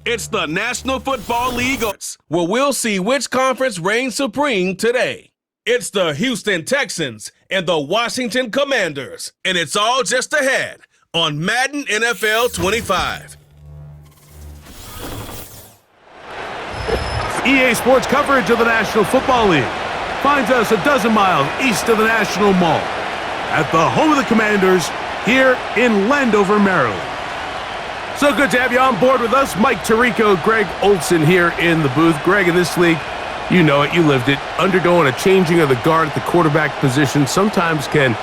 It's the National Football League, where we'll see which conference reigns supreme today. It's the Houston Texans and the Washington Commanders, and it's all just ahead on Madden NFL 25. EA Sports coverage of the National Football League finds us a dozen miles east of the National Mall at the home of the Commanders here in Landover, Maryland. So good to have you on board with us. Mike Tirico, Greg Olson here in the booth. Greg, in this league, you know it, you lived it. Undergoing a changing of the guard at the quarterback position sometimes can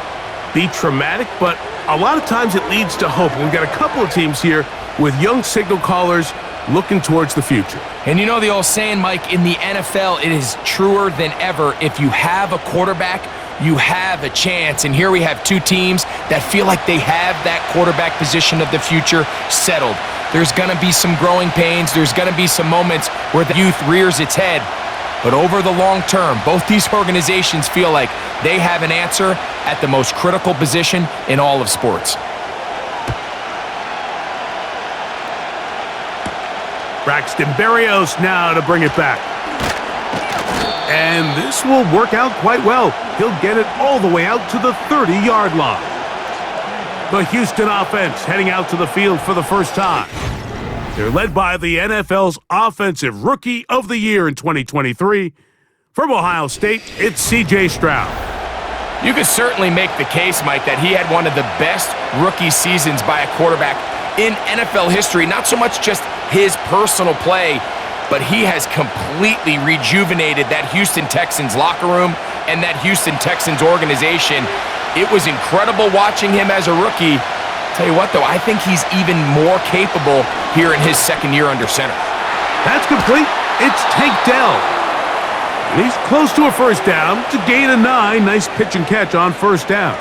be traumatic, but a lot of times it leads to hope. We've got a couple of teams here with young signal callers looking towards the future. And you know the old saying, Mike, in the NFL, it is truer than ever. If you have a quarterback, you have a chance. And here we have two teams that feel like they have that quarterback position of the future settled. There's going to be some growing pains. There's going to be some moments where the youth rears its head. But over the long term, both these organizations feel like they have an answer at the most critical position in all of sports. Braxton Berrios now to bring it back. And this will work out quite well. He'll get it all the way out to the 30-yard line. The Houston offense heading out to the field for the first time. They're led by the NFL's Offensive Rookie of the Year in 2023. From Ohio State, it's C.J. Stroud. You could certainly make the case, Mike, that he had one of the best rookie seasons by a quarterback in NFL history. Not so much just his personal play, but he has completely rejuvenated that Houston Texans locker room and that Houston Texans organization. It was incredible watching him as a rookie. Tell you what, though, I think he's even more capable here in his second year under center. That's complete. It's Tank Dell. And he's close to a first down. It's a gain of 9. Nice pitch and catch on first down.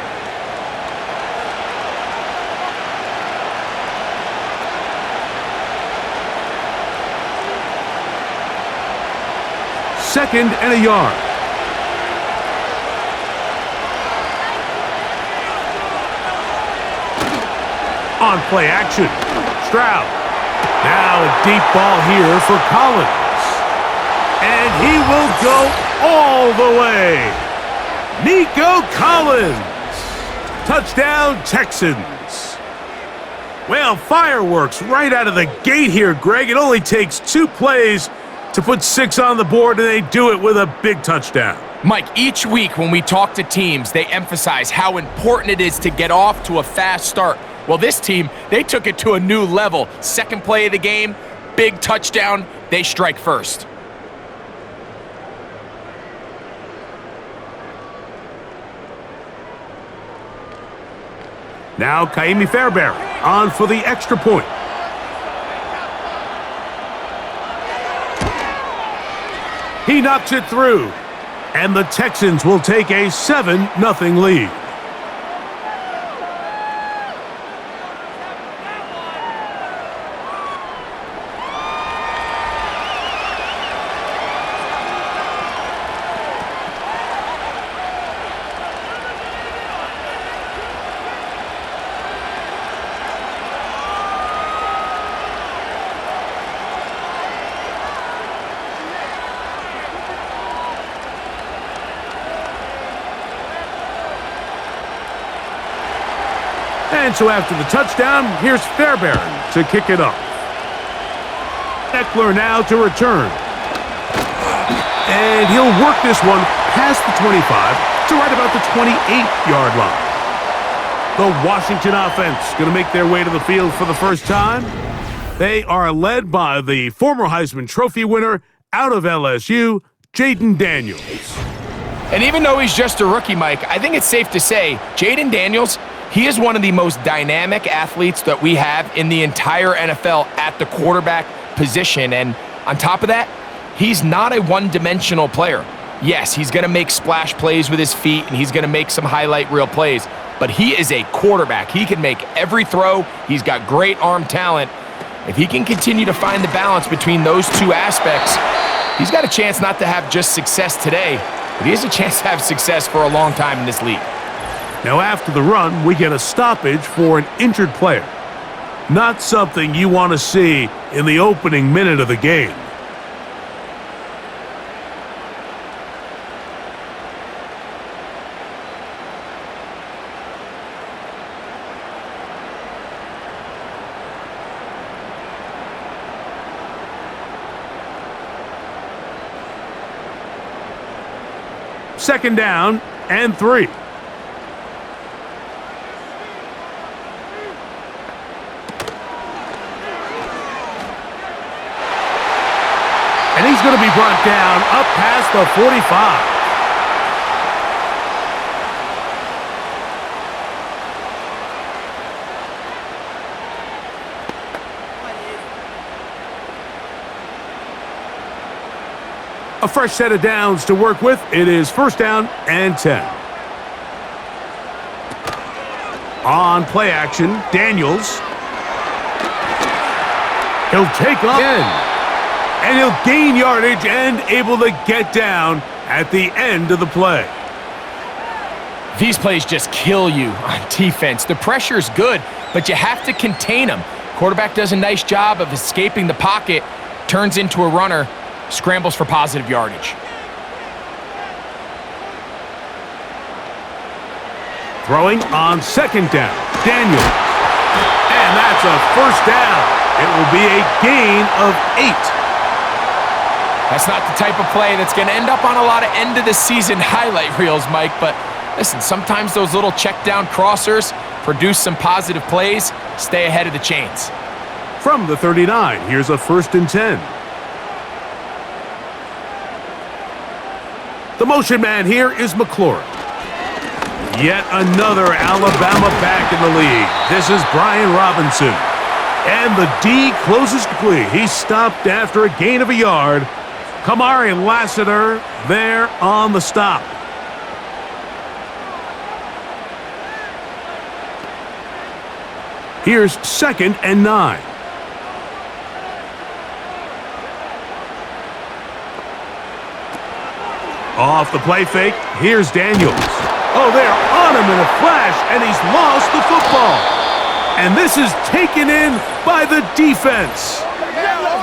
Second and a yard. On play action, Stroud. Now a deep ball here for Collins. And he will go all the way. Nico Collins. Touchdown, Texans. Well, fireworks right out of the gate here, Greg. It only takes 2 plays to put 6 on the board, and they do it with a big touchdown. Mike, each week when we talk to teams, they emphasize how important it is to get off to a fast start. Well, this team, they took it to a new level. Second play of the game, big touchdown, they strike first. Now Kaimi Fairbairn on for the extra point. He knocks it through, and the Texans will take a 7-0 lead. And so after the touchdown, here's Fairbairn to kick it off. Eckler now to return. And he'll work this one past the 25 to right about the 28-yard line. The Washington offense going to make their way to the field for the first time. They are led by the former Heisman Trophy winner out of LSU, Jaden Daniels. And even though he's just a rookie, Mike, I think it's safe to say Jaden Daniels, he is one of the most dynamic athletes that we have in the entire NFL at the quarterback position. And on top of that, he's not a one-dimensional player. Yes, he's going to make splash plays with his feet, and he's going to make some highlight reel plays. But he is a quarterback. He can make every throw. He's got great arm talent. If he can continue to find the balance between those two aspects, he's got a chance not to have just success today, but he has a chance to have success for a long time in this league. Now after the run, we get a stoppage for an injured player. Not something you want to see in the opening minute of the game. Second down and 3. And he's going to be brought down up past the 45. A fresh set of downs to work with. It is first down and 10. On play action, Daniels. He'll take off in. And he'll gain yardage and able to get down at the end of the play. These plays just kill you on defense. The pressure is good, but you have to contain them. Quarterback does a nice job of escaping the pocket, turns into a runner, scrambles for positive yardage. Throwing on second down, Daniels. And that's a first down. It will be a gain of 8. That's not the type of play that's going to end up on a lot of end-of-the-season highlight reels, Mike, but listen, sometimes those little check-down crossers produce some positive plays. Stay ahead of the chains. From the 39, here's a first and 10. The motion man here is McLaurin. Yet another Alabama back in the league. This is Brian Robinson. And the D closes quickly. He stopped after a gain of a yard. Kamari Lassiter there on the stop. Here's second and 9. Off the play fake, here's Daniels. Oh, they're on him in a flash, and he's lost the football. And this is taken in by the defense.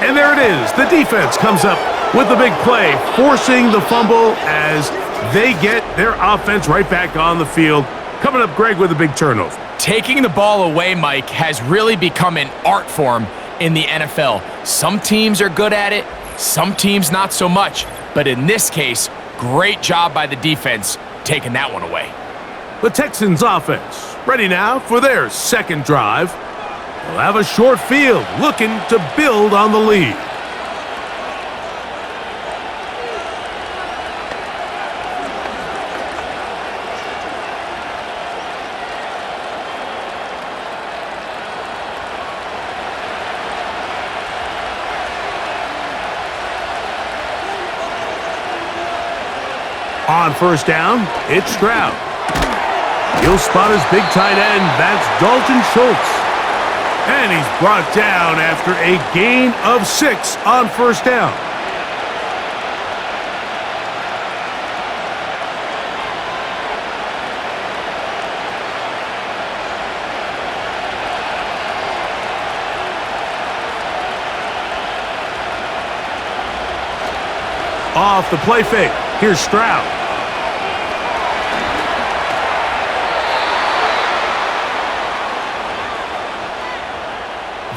And there it is. The defense comes up with the big play, forcing the fumble as they get their offense right back on the field. Coming up, Greg, with a big turnover. Taking the ball away, Mike, has really become an art form in the NFL. Some teams are good at it, some teams not so much. But in this case, great job by the defense taking that one away. The Texans offense ready now for their second drive. They'll have a short field looking to build on the lead. On first down, it's Stroud. He'll spot his big tight end. That's Dalton Schultz. And he's brought down after a gain of 6 on first down. Off the play fake, here's Stroud.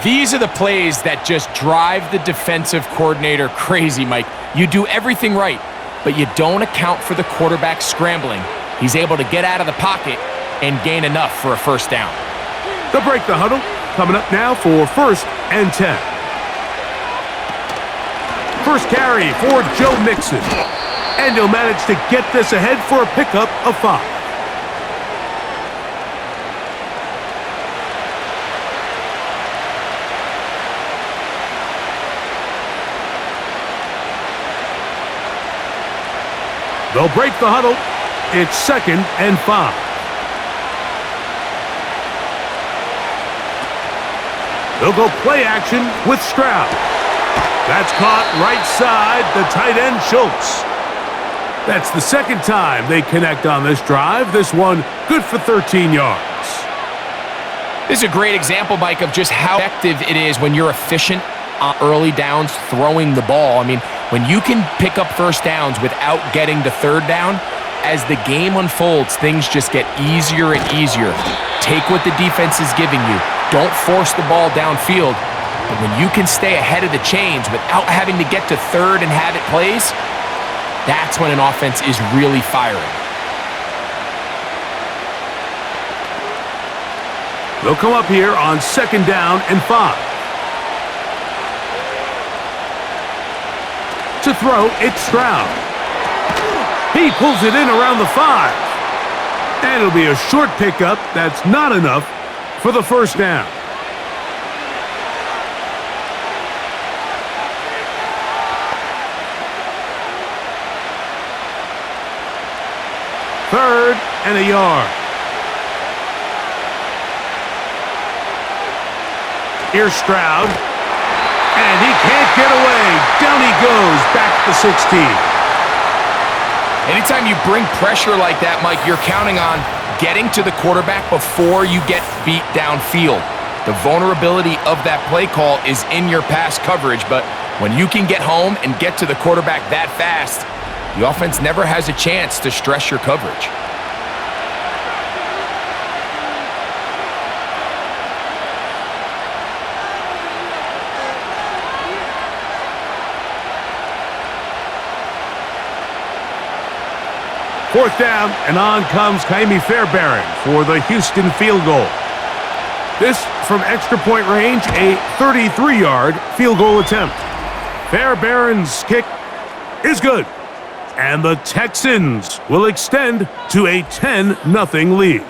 These are the plays that just drive the defensive coordinator crazy, Mike. You do everything right, but you don't account for the quarterback scrambling. He's able to get out of the pocket and gain enough for a first down. They'll break the huddle. Coming up now for first and 10. First carry for Joe Mixon. And he'll manage to get this ahead for a pickup of 5. They'll break the huddle. It's second and 5. They'll go play action with Stroud. That's caught right side, the tight end Schultz. That's the second time they connect on this drive. This one good for 13 yards. This is a great example, Mike, of just how effective it is when you're efficient on early downs throwing the ball. I mean, when you can pick up first downs without getting to third down, as the game unfolds, things just get easier and easier. Take what the defense is giving you. Don't force the ball downfield. But when you can stay ahead of the chains without having to get to third and have it plays, that's when an offense is really firing. They'll come up here on 2nd down and 5. To throw, it's Stroud. He pulls it in around the 5. And it'll be a short pickup. That's not enough for the first down. Third and a yard. Here's Stroud. And he can't get away. Down he goes, back to 16. Anytime you bring pressure like that, Mike, you're counting on getting to the quarterback before you get beat downfield. The vulnerability of that play call is in your pass coverage, but when you can get home and get to the quarterback that fast, the offense never has a chance to stress your coverage. Fourth down, and on comes Kaimi Fairbairn for the Houston field goal. This from extra point range, a 33-yard field goal attempt. Fairbairn's kick is good, and the Texans will extend to a 10-0 lead.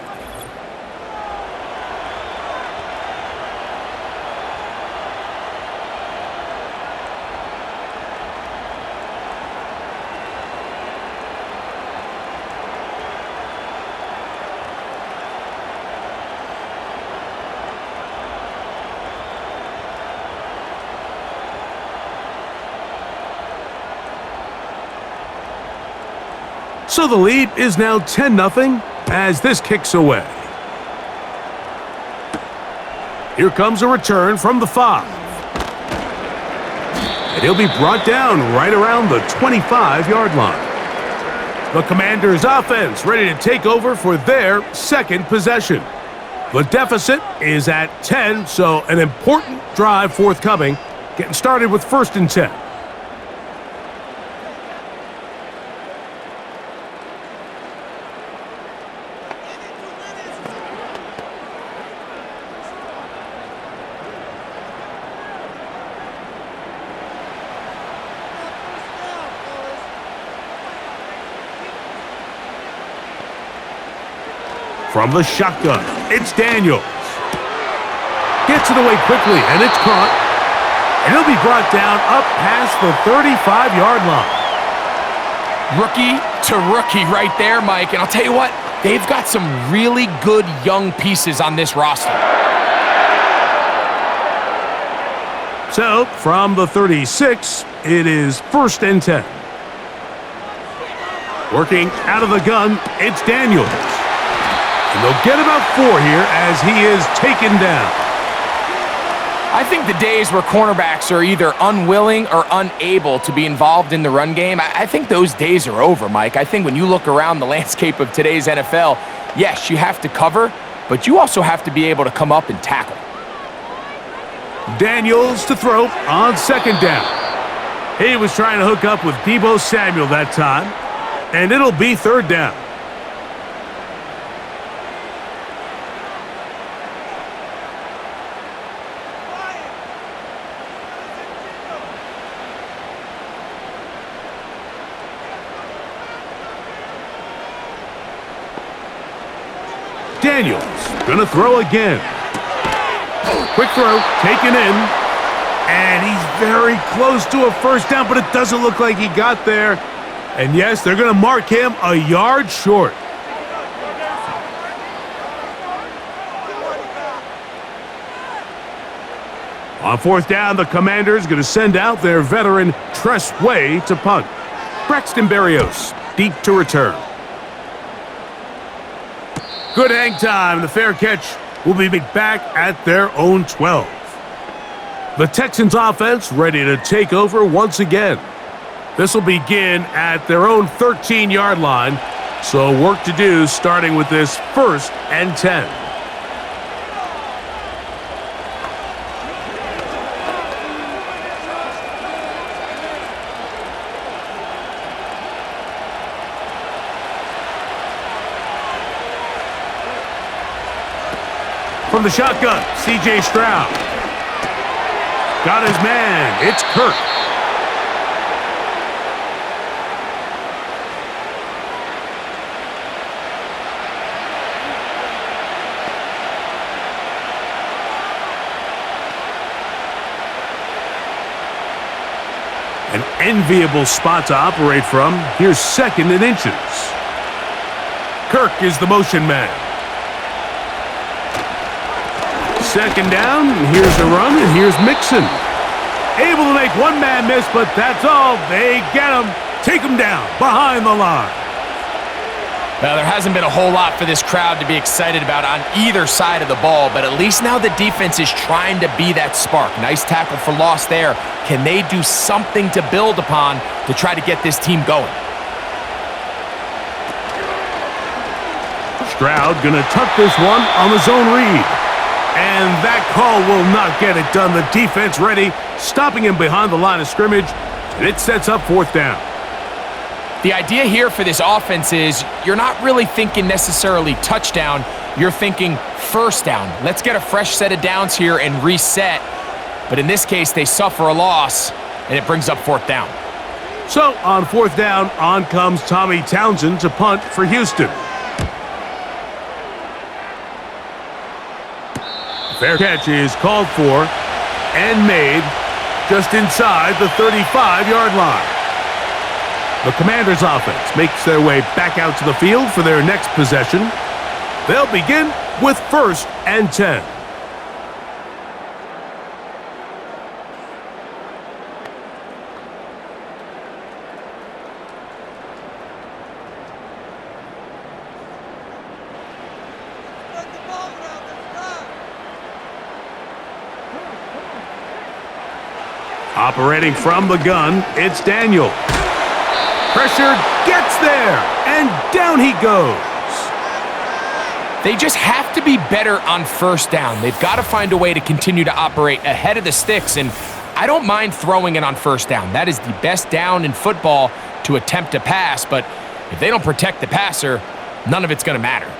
So the lead is now 10-0 as this kicks away. Here comes a return from the 5. And he'll be brought down right around the 25-yard line. The Commanders' offense ready to take over for their second possession. The deficit is at 10, so an important drive forthcoming, getting started with 1st and 10. From the shotgun, it's Daniels. Gets it away quickly, and it's caught. And he'll be brought down up past the 35-yard line. Rookie to rookie right there, Mike. And I'll tell you what, they've got some really good young pieces on this roster. So, from the 36, it is 1st and 10. Working out of the gun, it's Daniels. And they'll get about 4 here as he is taken down. I think the days where cornerbacks are either unwilling or unable to be involved in the run game, I think those days are over, Mike. I think when you look around the landscape of today's NFL, yes, you have to cover, but you also have to be able to come up and tackle. Daniels to throw on 2nd down. He was trying to hook up with Deebo Samuel that time, and it'll be 3rd down. Daniels gonna throw again. Quick throw, taken in. And he's very close to a 1st down, but it doesn't look like he got there. And yes, they're gonna mark him a yard short. On 4th down, the Commanders gonna send out their veteran Tress Way to punt. Braxton Berrios, deep to return. Good hang time. The fair catch will be back at their own 12. The Texans offense ready to take over once again. This will begin at their own 13-yard line, so work to do starting with this 1st and 10. From the shotgun, C.J. Stroud. Got his man. It's Kirk. An enviable spot to operate from. Here's 2nd and inches. Kirk is the motion man. 2nd down, here's a run, and here's Mixon. Able to make one man miss, but that's all. They get him. Take him down behind the line. Well, there hasn't been a whole lot for this crowd to be excited about on either side of the ball, but at least now the defense is trying to be that spark. Nice tackle for loss there. Can they do something to build upon to try to get this team going? Stroud gonna tuck this one on the zone read. And that call will not get it done. The defense ready, stopping him behind the line of scrimmage, and it sets up 4th down. The idea here for this offense is you're not really thinking necessarily touchdown, you're thinking 1st down. Let's get a fresh set of downs here and reset. But in this case, they suffer a loss, and it brings up 4th down. So on 4th down, on comes Tommy Townsend to punt for Houston. Fair catch is called for and made just inside the 35-yard line. The Commanders' offense makes their way back out to the field for their next possession. They'll begin with 1st and 10. Operating from the gun, it's Daniel. Pressure gets there, and down he goes. They just have to be better on 1st down. They've got to find a way to continue to operate ahead of the sticks, and I don't mind throwing it on 1st down. That is the best down in football to attempt to pass, but if they don't protect the passer, none of it's going to matter.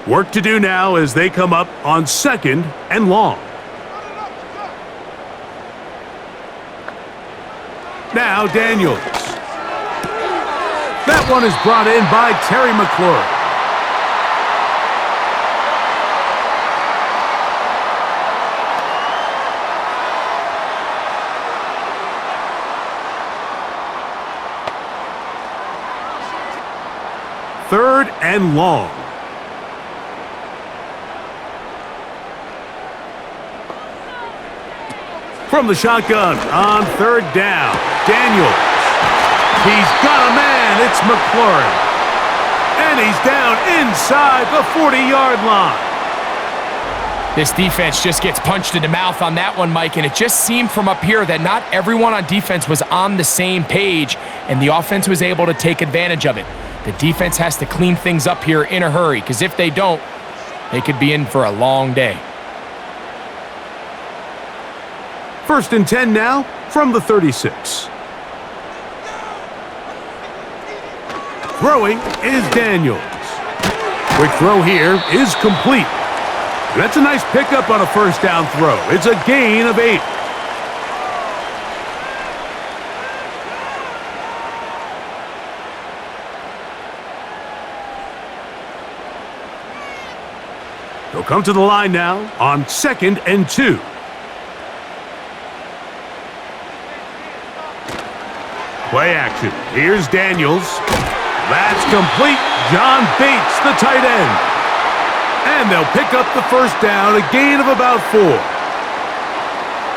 Work to do now as they come up on 2nd and long. Now Daniels. That one is brought in by Terry McLaurin. Third and long. From the shotgun on 3rd down, Daniels. He's got a man, it's McLaurin. And he's down inside the 40-yard line. This defense just gets punched in the mouth on that one, Mike, and it just seemed from up here that not everyone on defense was on the same page, and the offense was able to take advantage of it. The defense has to clean things up here in a hurry, because if they don't, they could be in for a long day. 1st and 10 now from the 36. Throwing is Daniels. Quick throw here is complete. That's a nice pickup on a 1st down throw. It's a gain of 8. They'll come to the line now on 2nd and 2. Play action. Here's Daniels. That's complete. John Bates, the tight end. And they'll pick up the first down, a gain of about 4.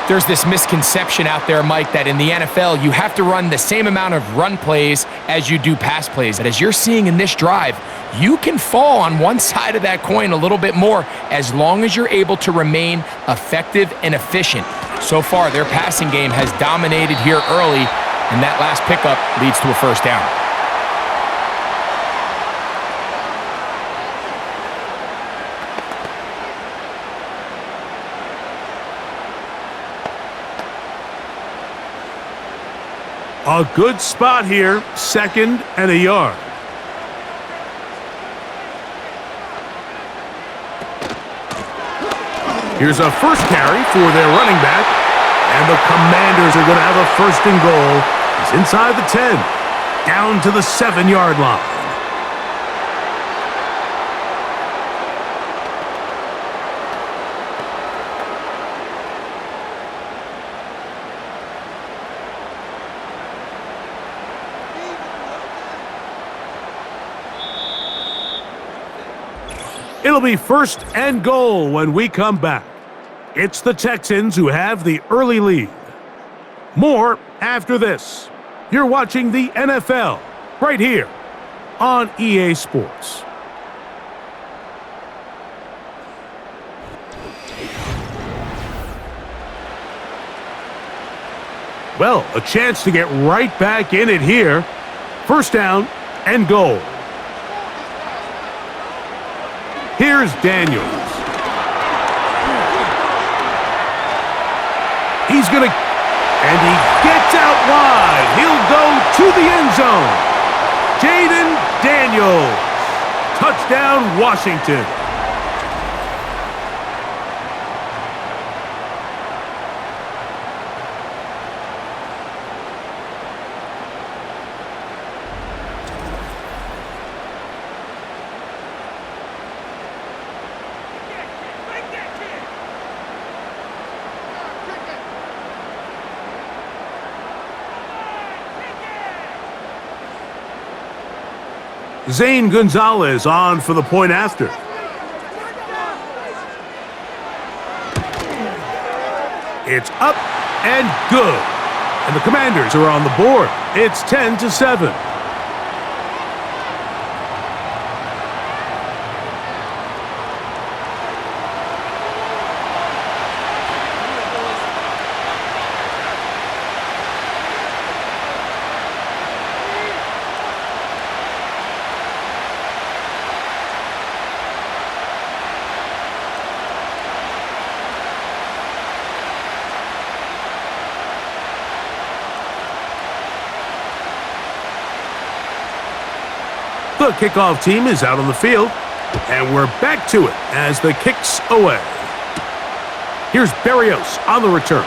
There's this misconception out there, Mike, that in the NFL, you have to run the same amount of run plays as you do pass plays. And as you're seeing in this drive, you can fall on one side of that coin a little bit more as long as you're able to remain effective and efficient. So far, their passing game has dominated here early, and that last pickup leads to a first down. A good spot here, 2nd and a yard. Here's a first carry for their running back, and the Commanders are going to have a 1st and goal. He's inside the 10, down to the 7-yard line. It'll be 1st and goal when we come back. It's the Texans who have the early lead. More after this. You're watching the NFL right here on EA Sports. Well, a chance to get right back in it here. 1st down and goal. Here's Daniels. He's going to, and he gets out wide. He'll go to the end zone. Jaden Daniels. Touchdown, Washington. Zane Gonzalez on for the point after. It's up and good. And the Commanders are on the board. It's 10-7. The kickoff team is out on the field, and we're back to it as the kick's away. Here's Berrios on the return.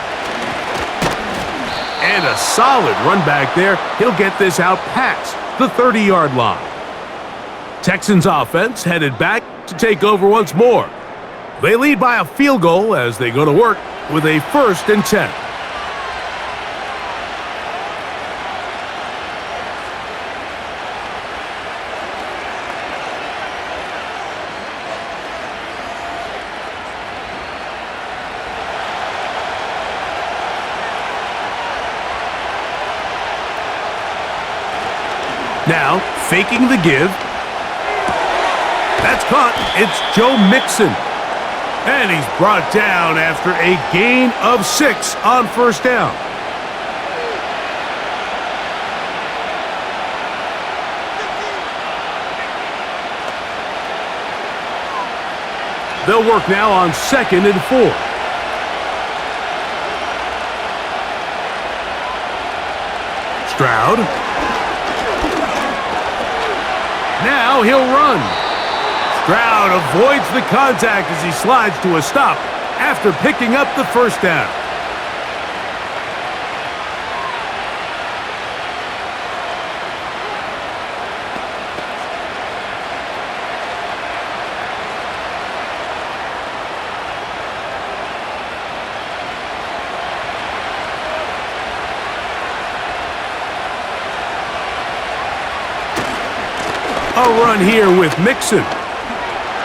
And a solid run back there. He'll get this out past the 30-yard line. Texans offense headed back to take over once more. They lead by a field goal as they go to work with a 1st and 10. Now, faking the give. That's caught. It's Joe Mixon. And he's brought down after a gain of 6 on 1st down. They'll work now on 2nd and 4. Stroud. Now he'll run. Stroud avoids the contact as he slides to a stop after picking up the 1st down. A run here with Mixon.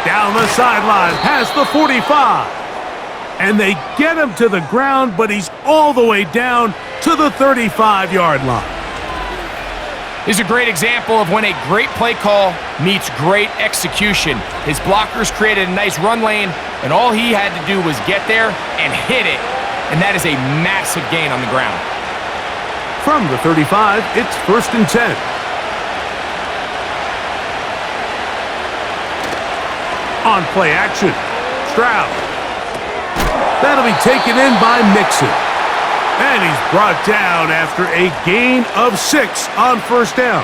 Down the sideline, past the 45. And they get him to the ground, but he's all the way down to the 35-yard line. This is a great example of when a great play call meets great execution. His blockers created a nice run lane, and all he had to do was get there and hit it. And that is a massive gain on the ground. From the 35, it's 1st and 10. On play action, Stroud. That'll be taken in by Mixon. And he's brought down after a gain of 6 on 1st down.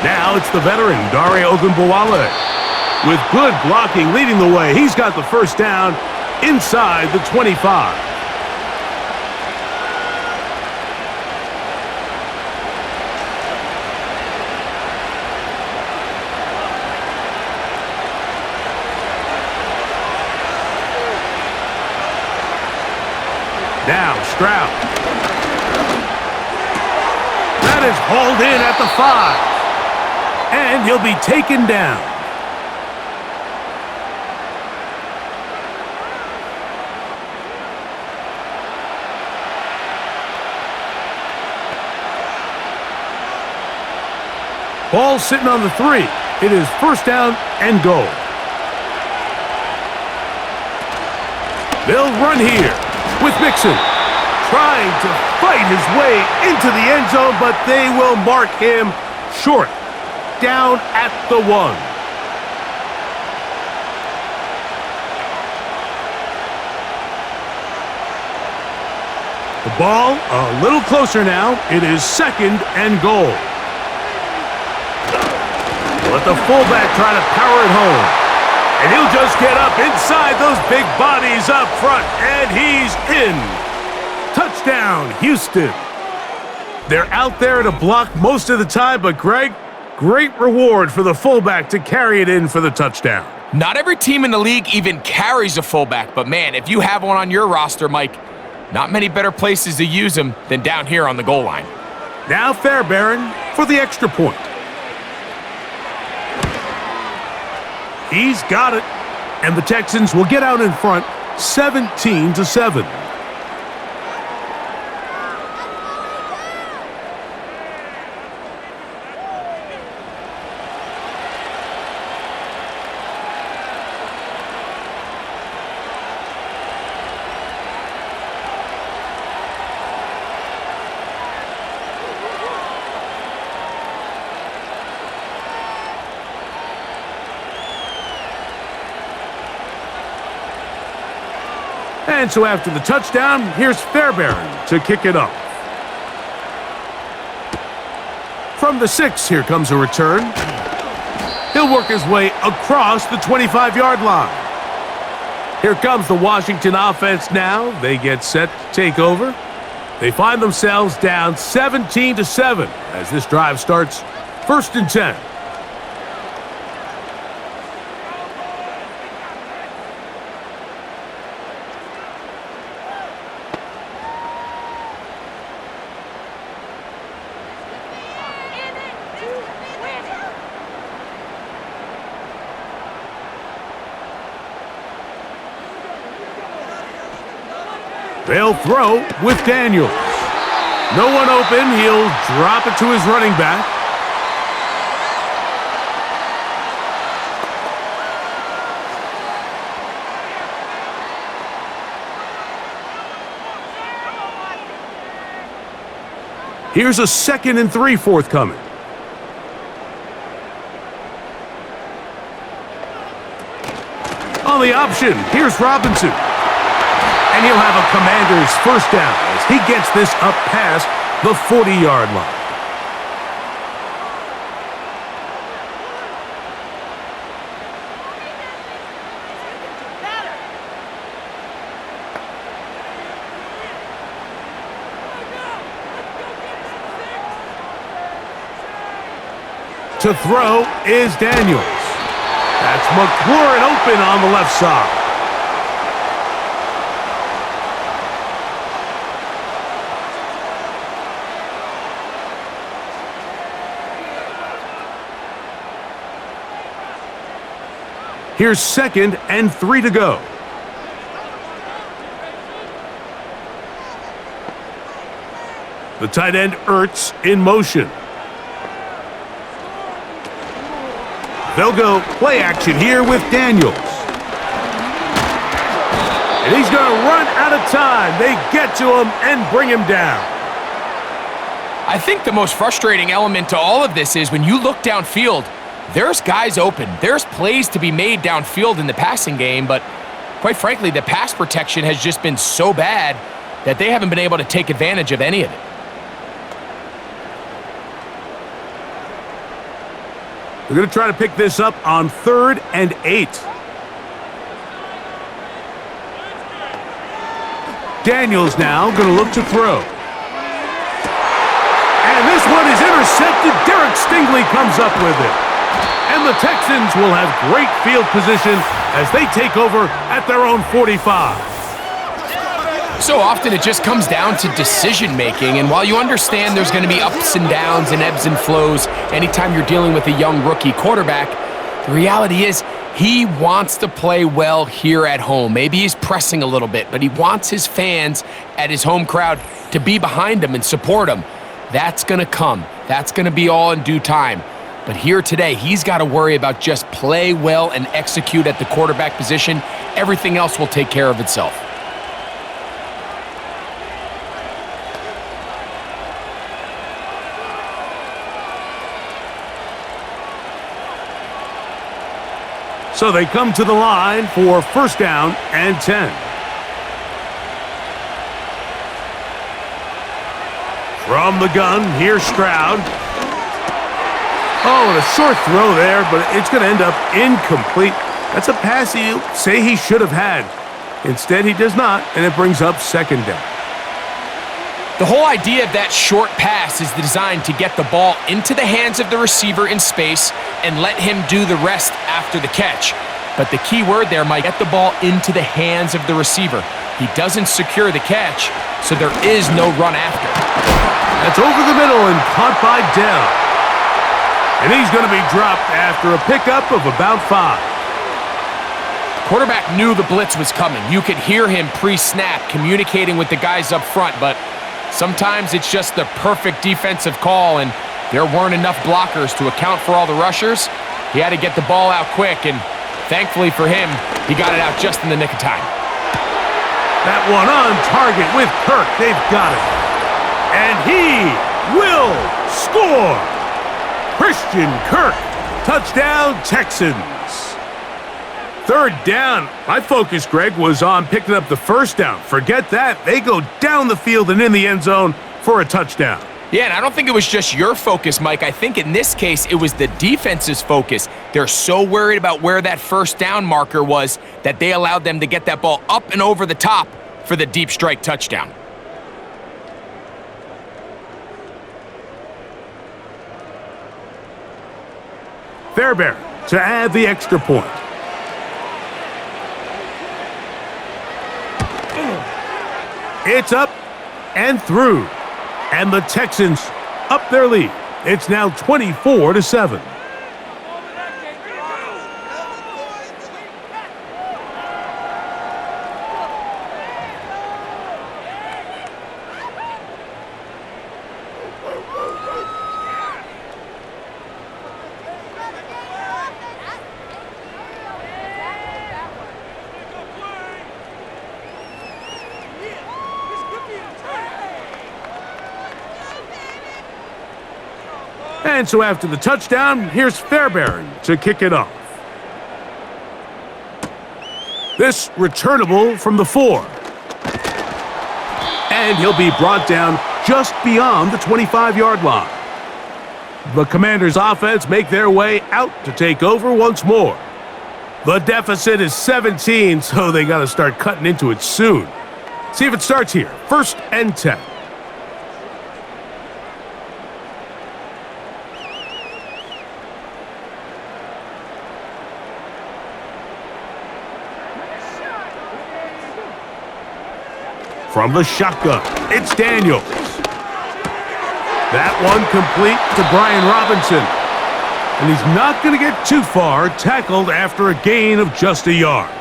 Now it's the veteran, Dare Ogunbowale. With good blocking leading the way, he's got the 1st down inside the 25. Now Stroud. That is hauled in at the 5. And he'll be taken down. Ball sitting on the 3. It is 1st down and goal. They'll run here with Mixon, trying to fight his way into the end zone, but they will mark him short, down at the 1. The ball a little closer now. It is 2nd and goal. Let the fullback try to power it home. And he'll just get up inside those big bodies up front, and he's in. Touchdown, Houston. They're out there to block most of the time, but Greg, great reward for the fullback to carry it in for the touchdown. Not every team in the league even carries a fullback, but man, if you have one on your roster, Mike, not many better places to use them than down here on the goal line. Now Fairbairn for the extra point. He's got it, and the Texans will get out in front 17-7. And so after the touchdown, here's Fairbairn to kick it off. From the 6, here comes a return. He'll work his way across the 25-yard line. Here comes the Washington offense now. They get set to take over. They find themselves down 17-7 as this drive starts 1st and 10. They'll throw with Daniels. No one open. He'll drop it to his running back. Here's a 2nd and 3 forthcoming. On the option, here's Robinson. And he'll have a Commander's 1st down as he gets this up past the 40-yard line. To throw is Daniels. That's McLaurin open on the left side. Here's 2nd and 3 to go. The tight end Ertz in motion. They'll go play action here with Daniels. And he's going to run out of time. They get to him and bring him down. I think the most frustrating element to all of this is when you look downfield, there's guys open. There's plays to be made downfield in the passing game, but quite frankly, the pass protection has just been so bad that they haven't been able to take advantage of any of it. They're going to try to pick this up on 3rd and 8. Daniels now going to look to throw. And this one is intercepted. Derek Stingley comes up with it. And the Texans will have great field position as they take over at their own 45. So often it just comes down to decision-making, and while you understand there's going to be ups and downs and ebbs and flows anytime you're dealing with a young rookie quarterback, the reality is he wants to play well here at home. Maybe he's pressing a little bit, but he wants his fans at his home crowd to be behind him and support him. That's going to come. That's going to be all in due time. But here today, he's got to worry about just play well and execute at the quarterback position. Everything else will take care of itself. So they come to the line for 1st down and 10. From the gun, here's Stroud. Oh, and a short throw there, but it's going to end up incomplete. That's a pass you say he should have had. Instead, he does not, and it brings up 2nd down. The whole idea of that short pass is designed to get the ball into the hands of the receiver in space and let him do the rest after the catch. But the key word there, Mike, get the ball into the hands of the receiver. He doesn't secure the catch, so there is no run after. That's over the middle and caught by Dell. And he's going to be dropped after a pickup of about 5. Quarterback knew the blitz was coming. You could hear him pre-snap communicating with the guys up front, but sometimes it's just the perfect defensive call, and there weren't enough blockers to account for all the rushers. He had to get the ball out quick, and thankfully for him, he got it out just in the nick of time. That one on target with Kirk. They've got it. And he will score. Christian Kirk. Touchdown, Texans. 3rd down. My focus, Greg, was on picking up the 1st down. Forget that. They go down the field and in the end zone for a touchdown. Yeah, and I don't think it was just your focus, Mike. I think in this case, it was the defense's focus. They're so worried about where that 1st down marker was that they allowed them to get that ball up and over the top for the deep strike touchdown. Fairbairn to add the extra point. It's up and through. And the Texans up their lead. It's now 24-7. And so after the touchdown, here's Fairbairn to kick it off. This returnable from the 4. And he'll be brought down just beyond the 25-yard line. The Commanders' offense make their way out to take over once more. The deficit is 17, so they got to start cutting into it soon. See if it starts here. 1st and 10. From the shotgun, it's Daniels. That one complete to Brian Robinson. And he's not going to get too far, tackled after a gain of just a yard.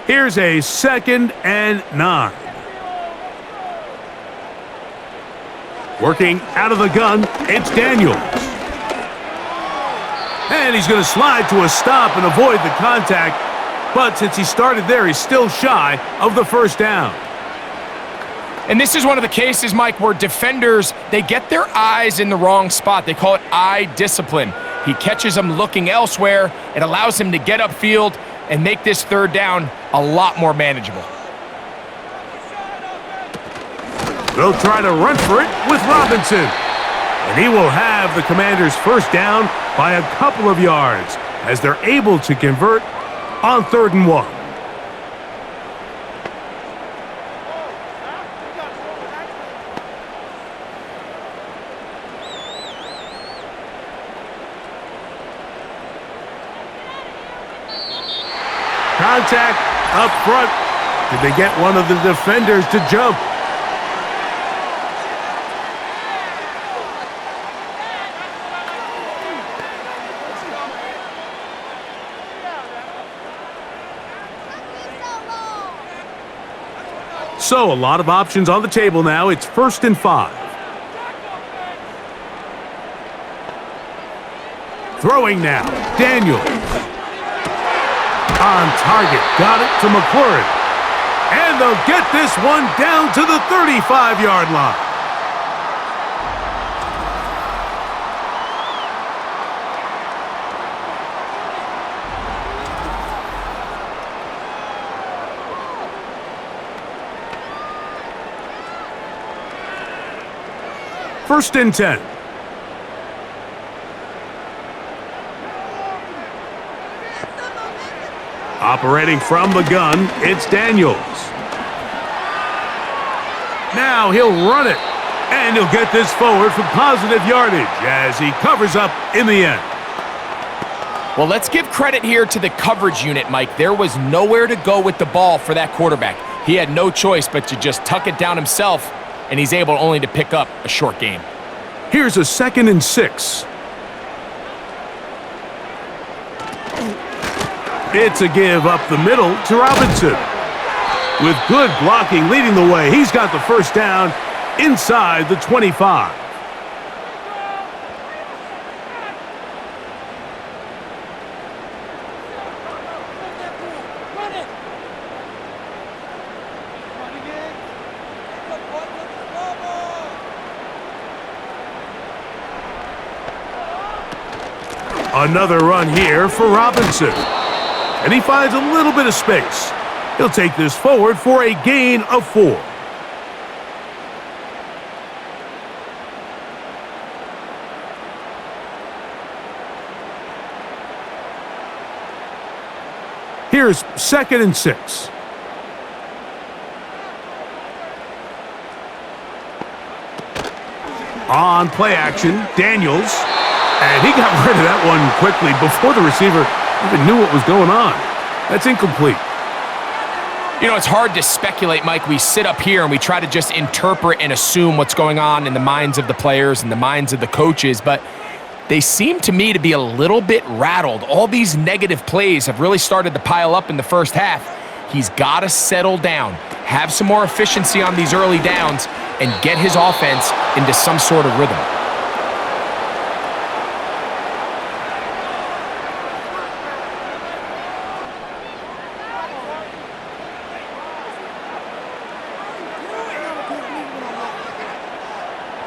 Here's a 2nd and 9. Working out of the gun, it's Daniels. And he's going to slide to a stop and avoid the contact. But since he started there, he's still shy of the first down. And this is one of the cases, Mike, where defenders, they get their eyes in the wrong spot. They call it eye discipline. He catches them looking elsewhere. It allows him to get upfield and make this 3rd down a lot more manageable. They'll try to run for it with Robinson. And he will have the Commanders' 1st down by a couple of yards as they're able to convert on 3rd and 1. Contact up front. Did they get one of the defenders to jump? So, a lot of options on the table now. It's 1st and 5. Throwing now. Daniels. On target. Got it to McLaurin. And they'll get this one down to the 35-yard line. First and 10. Operating from the gun, it's Daniels. Now he'll run it, and he'll get this forward for positive yardage as he covers up in the end. Well, let's give credit here to the coverage unit, Mike. There was nowhere to go with the ball for that quarterback. He had no choice but to just tuck it down himself, and he's able only to pick up a short gain. Here's a 2nd and 6. It's a give up the middle to Robinson. With good blocking leading the way, he's got the 1st down inside the 25. Another run here for Robinson. And he finds a little bit of space. He'll take this forward for a gain of 4. Here's 2nd and 6. On play action, Daniels. And he got rid of that one quickly before the receiver even knew what was going on. That's incomplete. You know, it's hard to speculate, Mike. We sit up here and we try to just interpret and assume what's going on in the minds of the players and the minds of the coaches, but they seem to me to be a little bit rattled. All these negative plays have really started to pile up in the first half. He's got to settle down, have some more efficiency on these early downs, and get his offense into some sort of rhythm.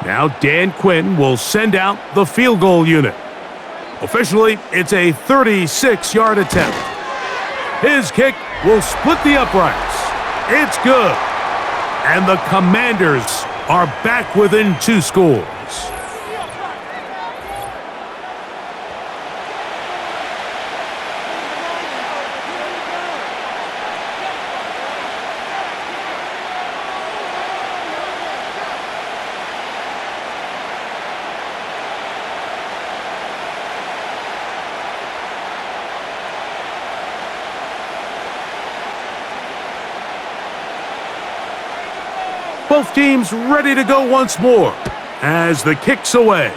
Now Dan Quinn will send out the field goal unit. Officially, it's a 36-yard attempt. His kick will split the uprights. It's good. And the Commanders are back within 2 scores. Both teams ready to go once more as the kick's away.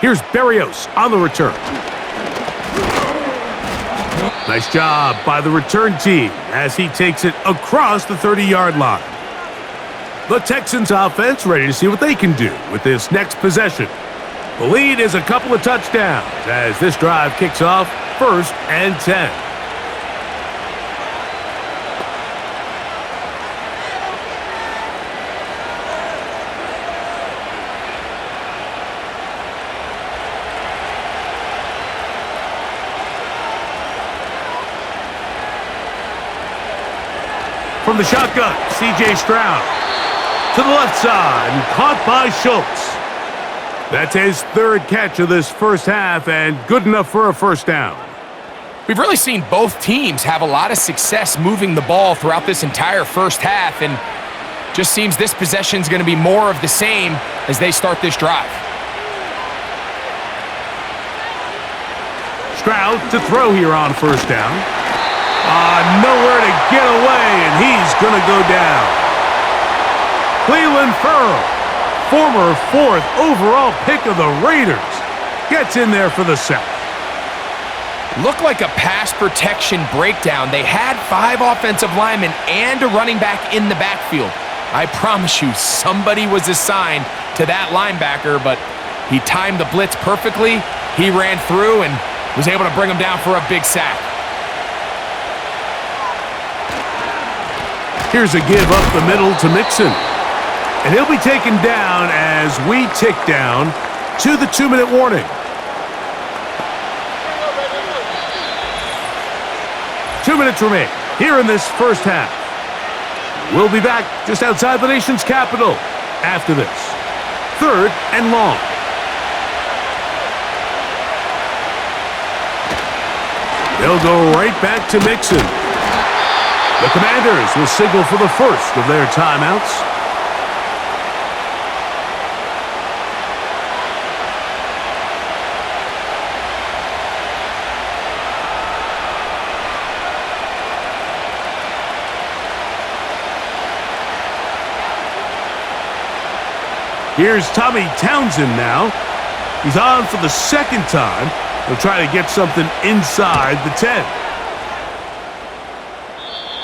Here's Berrios on the return. Nice job by the return team as he takes it across the 30-yard line. The Texans offense ready to see what they can do with this next possession. The lead is a couple of touchdowns as this drive kicks off 1st and 10. From the shotgun, C.J. Stroud to the left side and caught by Schultz. That's his 3rd catch of this first half and good enough for a first down. We've really seen both teams have a lot of success moving the ball throughout this entire first half, and just seems this possession is going to be more of the same as they start this drive. Stroud to throw here on first down. Nowhere to get away, and he's going to go down. Cleveland Ferrell, former 4th overall pick of the Raiders, gets in there for the sack. Looked like a pass protection breakdown. They had 5 offensive linemen and a running back in the backfield. I promise you, somebody was assigned to that linebacker, but he timed the blitz perfectly. He ran through and was able to bring him down for a big sack. Here's a give up the middle to Mixon. And he'll be taken down as we tick down to the 2-minute warning. 2 minutes remain here in this first half. We'll be back just outside the nation's capital after this. 3rd and long. They'll go right back to Mixon. The Commanders will signal for the first of their timeouts. Here's Tommy Townsend now. He's on for the 2nd time. He'll try to get something inside the 10.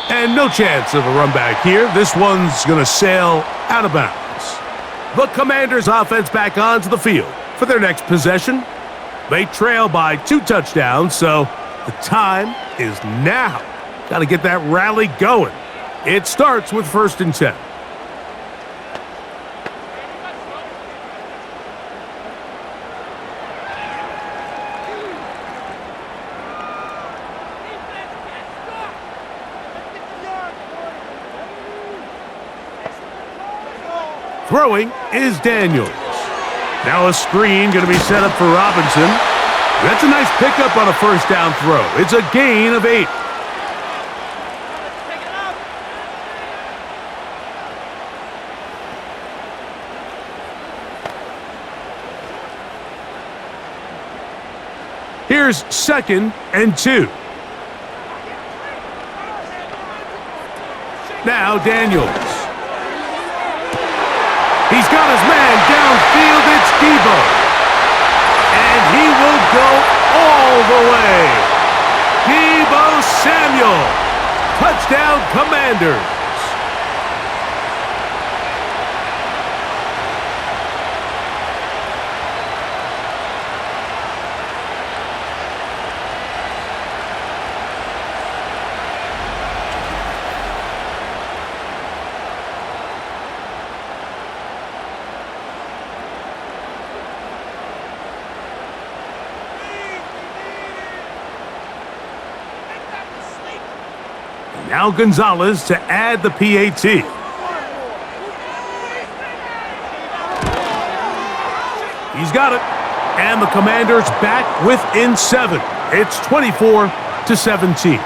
And no chance of a run back here. This one's going to sail out of bounds. The Commanders offense back onto the field for their next possession. They trail by 2 touchdowns, so the time is now. Got to get that rally going. It starts with 1st and 10. Throwing is Daniels. Now a screen going to be set up for Robinson. That's a nice pickup on a first down throw. It's a gain of 8. Here's 2nd and 2. Now Daniels. He's got his man downfield. It's Debo. And he will go all the way. Debo Samuel. Touchdown Commanders. Now Gonzalez to add the PAT. He's got it. And the Commanders back within 7. It's 24-17.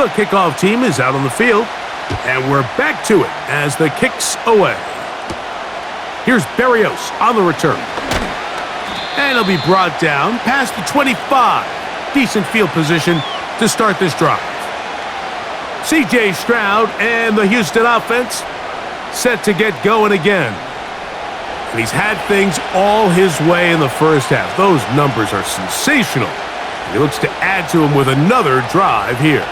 The kickoff team is out on the field, and we're back to it as the kick's away. Here's Berrios on the return. And he'll be brought down past the 25. Decent field position to start this drive. C.J. Stroud and the Houston offense set to get going again. And he's had things all his way in the first half. Those numbers are sensational. And he looks to add to them with another drive here.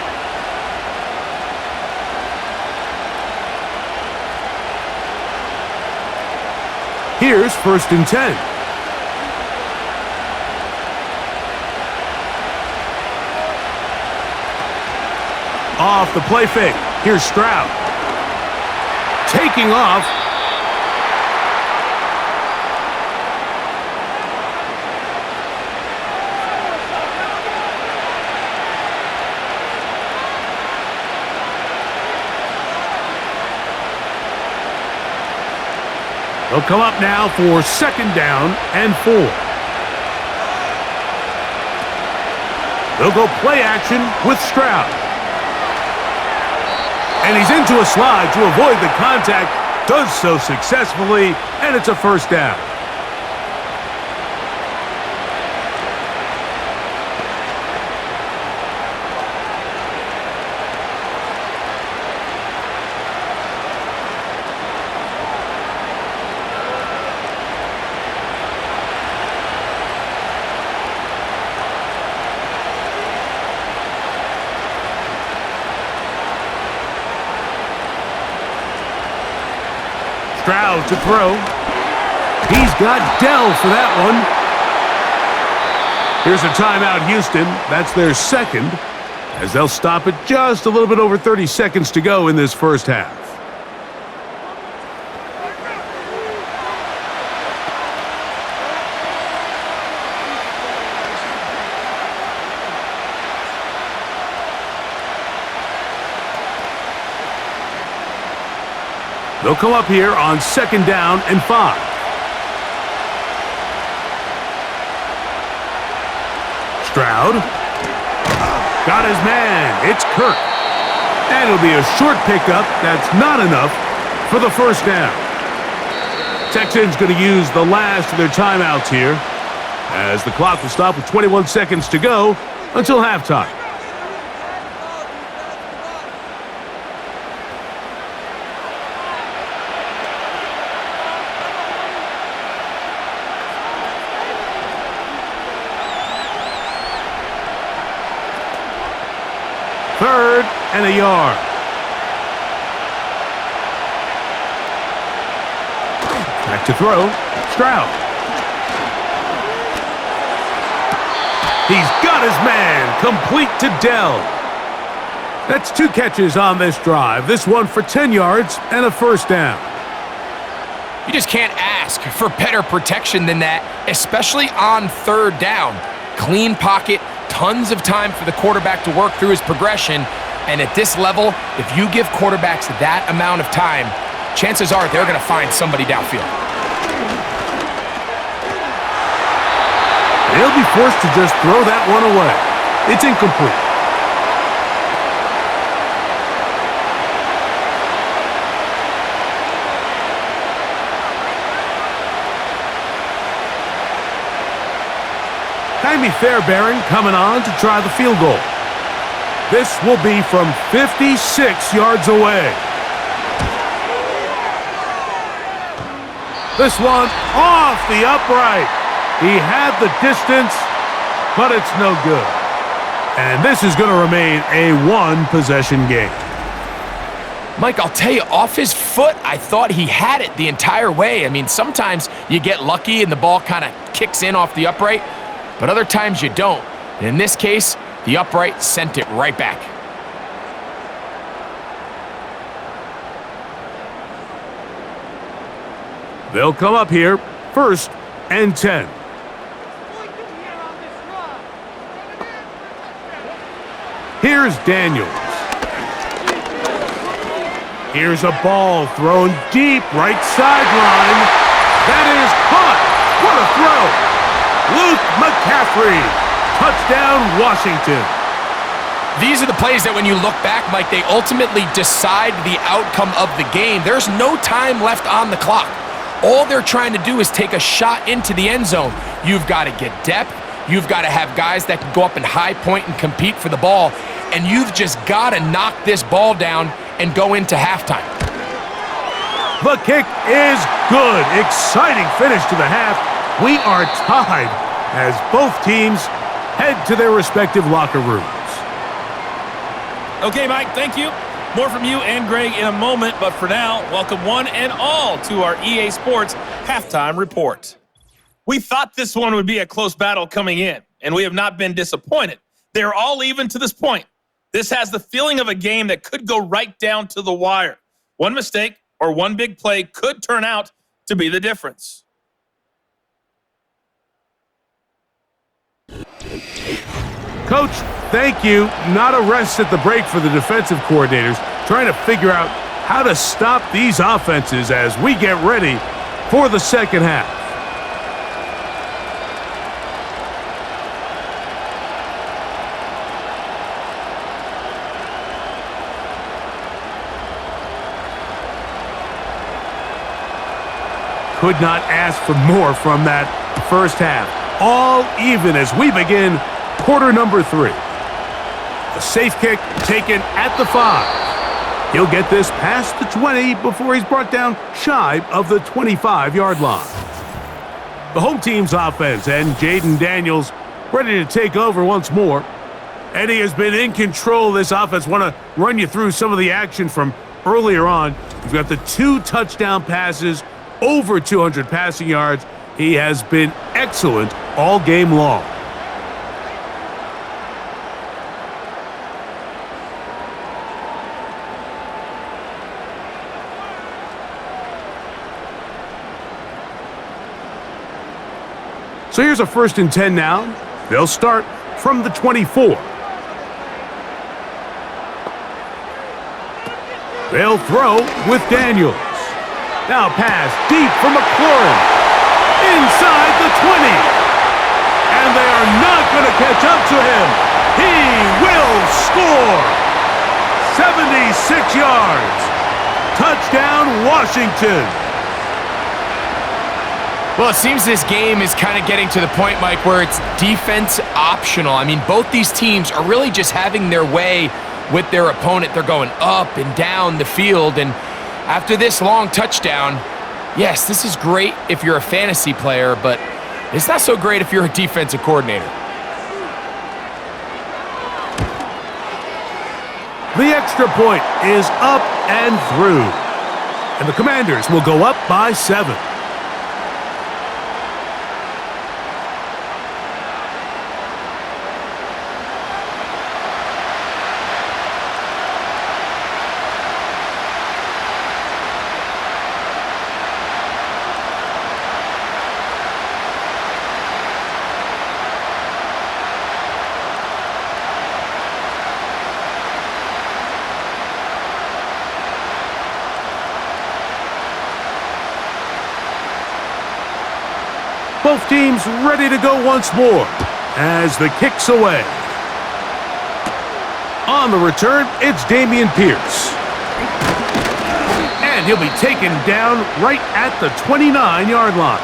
Here's 1st and 10. Off the play fake. Here's Stroud. Taking off. They'll come up now for 2nd down and 4. They'll go play action with Stroud. And he's into a slide to avoid the contact. Does so successfully, and it's a 1st down. Stroud to throw. He's got Dell for that one. Here's a timeout, Houston. That's their 2nd, as they'll stop it just a little bit over 30 seconds to go in this first half. They'll come up here on 2nd down and 5. Stroud. Got his man. It's Kirk. And it'll be a short pickup. That's not enough for the 1st down. Texans going to use the last of their timeouts here, as the clock will stop with 21 seconds to go until halftime. Third and a yard. Back to throw. Stroud. He's got his man. Complete to Dell. That's 2 catches on this drive. This one for 10 yards and a 1st down. You just can't ask for better protection than that, especially on 3rd down. Clean pocket. Tons of time for the quarterback to work through his progression, and at this level, if you give quarterbacks that amount of time, chances are they're going to find somebody downfield. They'll be forced to just throw that one away. It's incomplete. Jaime Fairbairn coming on to try the field goal. This will be from 56 yards away. This one off the upright. He had the distance, but it's no good. And this is going to remain a 1-possession game. Mike, I'll tell you, off his foot, I thought he had it the entire way. I mean, sometimes you get lucky and the ball kind of kicks in off the upright, but other times you don't. And in this case, the upright sent it right back. They'll come up here, 1st and 10. Here's Daniels. Here's a ball thrown deep right sideline. That is caught. What a throw. Luke McCaffrey. Touchdown, Washington. These are the plays that when you look back, Mike, they ultimately decide the outcome of the game. There's no time left on the clock. All they're trying to do is take a shot into the end zone. You've got to get depth. You've got to have guys that can go up and high point and compete for the ball. And you've just got to knock this ball down and go into halftime. The kick is good. Exciting finish to the half. We are tied as both teams head to their respective locker rooms. Okay, Mike, thank you. More from you and Greg in a moment, but for now, welcome one and all to our EA Sports Halftime Report. We thought this one would be a close battle coming in, and we have not been disappointed. They're all even to this point. This has the feeling of a game that could go right down to the wire. One mistake or one big play could turn out to be the difference. Coach, thank you. Not a rest at the break for the defensive coordinators, trying to figure out how to stop these offenses as we get ready for the second half. Could not ask for more from that first half. All even as we begin quarter number 3. A safe kick taken at the 5. He'll get this past the 20 before he's brought down shy of the 25-yard line. The home team's offense and Jaden Daniels ready to take over once more. And he has been in control of this offense. Want to run you through some of the action from earlier on. We've got the 2 touchdown passes, over 200 passing yards. He has been excellent all game long. So here's a 1st and 10 now. They'll start from the 24. They'll throw with Daniels. Now pass deep for McLaurin. Inside the 20. And they are not going to catch up to him. He will score. 76 yards. Touchdown, Washington. Well, it seems this game is kind of getting to the point, Mike, where it's defense optional. I mean, both these teams are really just having their way with their opponent. They're going up and down the field, and after this long touchdown, yes, this is great if you're a fantasy player, but it's not so great if you're a defensive coordinator. The extra point is up and through, and the Commanders will go up by 7. Both teams ready to go once more as the kick's away. On the return, it's Dameon Pierce. And he'll be taken down right at the 29-yard line.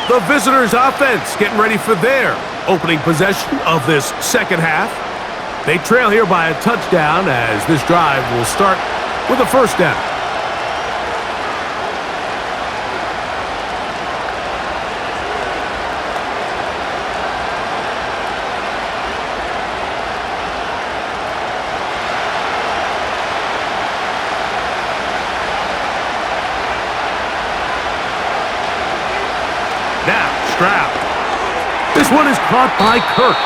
The visitors' offense getting ready for their opening possession of this second half. They trail here by a touchdown as this drive will start with a 1st down. This one is caught by Kirk.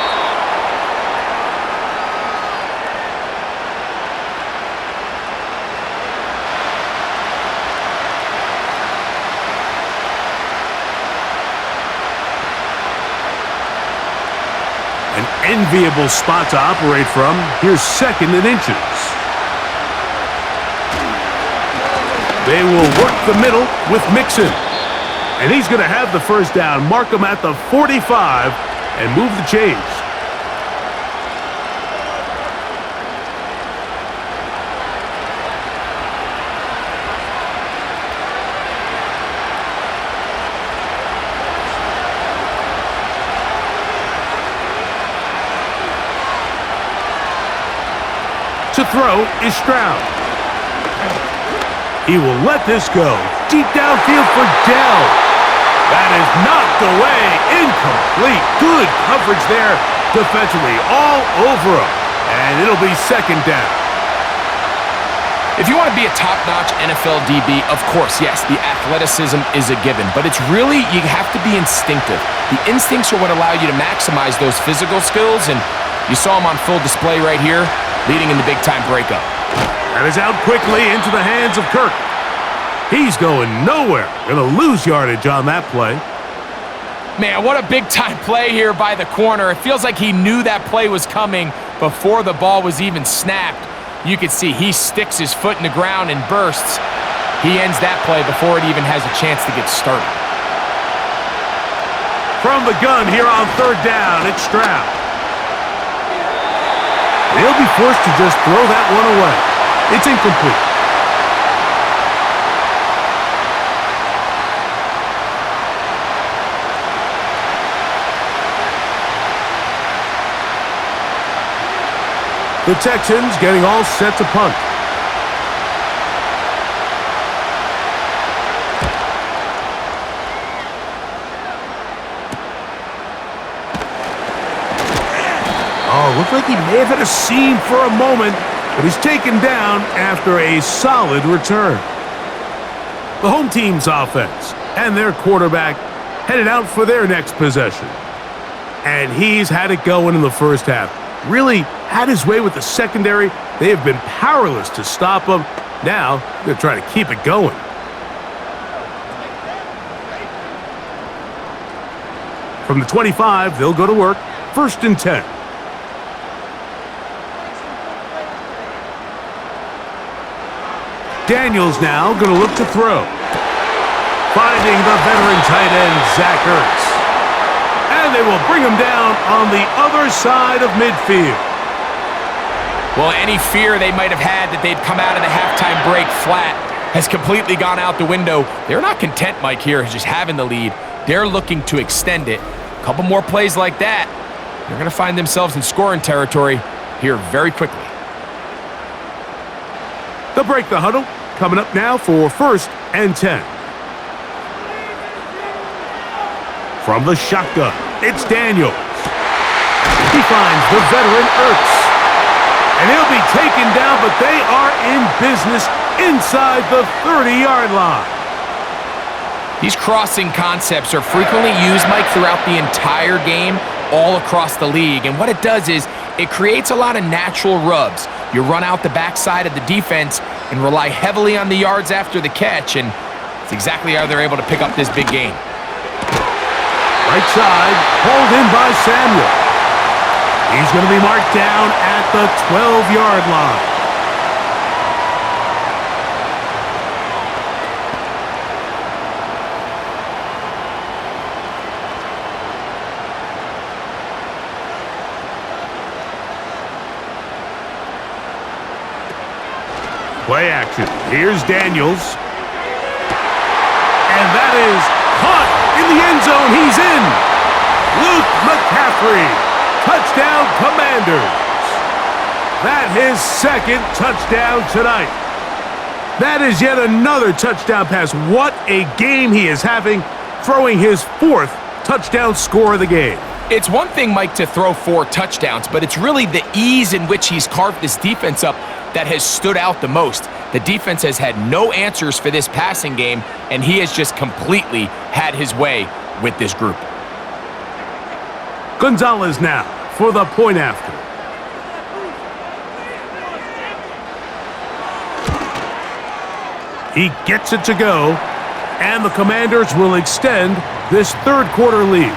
An enviable spot to operate from. Here's 2nd and inches. They will work the middle with Mixon. And he's going to have the 1st down, mark him at the 45, and move the chains. throw is Stroud. He will let this go. Deep downfield for Dell. That is knocked away. Incomplete. Good coverage there defensively. All over him. And it'll be second down. If you want to be a top-notch NFL DB, of course, yes, the athleticism is a given. But it's really, you have to be instinctive. The instincts are what allow you to maximize those physical skills. And you saw him on full display right here, leading in the big-time breakup. That is out quickly into the hands of Kirk. He's going nowhere. Going to lose yardage on that play. Man, what a big-time play here by the corner. It feels like he knew that play was coming before the ball was even snapped. You can see he sticks his foot in the ground and bursts. He ends that play before it even has a chance to get started. From the gun here on third down, it's Stroud. They'll be forced to just throw that one away. It's incomplete. The Texans getting all set to punt. Oh, looked like he may have had a seam for a moment, but he's taken down after a solid return. The home team's offense and their quarterback headed out for their next possession. And he's had it going in the first half. Really had his way with the secondary. They have been powerless to stop him. Now they're trying to keep it going. From the 25, they'll go to work. 1st and 10. Daniels now going to look to throw. Finding the veteran tight end, Zach Ertz. And they will bring him down on the other side of midfield. Well, any fear they might have had that they'd come out of the halftime break flat has completely gone out the window. They're not content, Mike, here, just having the lead. They're looking to extend it. A couple more plays like that, they're going to find themselves in scoring territory here very quickly. They'll break the huddle. Coming up now for 1st and 10. From the shotgun, it's Daniels. He finds the veteran Ertz. And he'll be taken down, but they are in business inside the 30-yard line. These crossing concepts are frequently used, Mike, throughout the entire game, all across the league. And what it does is it creates a lot of natural rubs. You run out the backside of the defense and rely heavily on the yards after the catch, and it's exactly how they're able to pick up this big game. Right side, pulled in by Samuel. He's going to be marked down at the 12-yard line. Play action. Here's Daniels. And that is caught in the end zone. He's in. Luke McCaffrey. Touchdown, Commanders. That his 2nd touchdown tonight. That is yet another touchdown pass. What a game he is having, throwing his 4th touchdown score of the game. It's one thing, Mike, to throw 4 touchdowns, but it's really the ease in which he's carved this defense up that has stood out the most. The defense has had no answers for this passing game, and he has just completely had his way with this group. Gonzalez now for the point after. He gets it to go, and the Commanders will extend this 3rd quarter lead.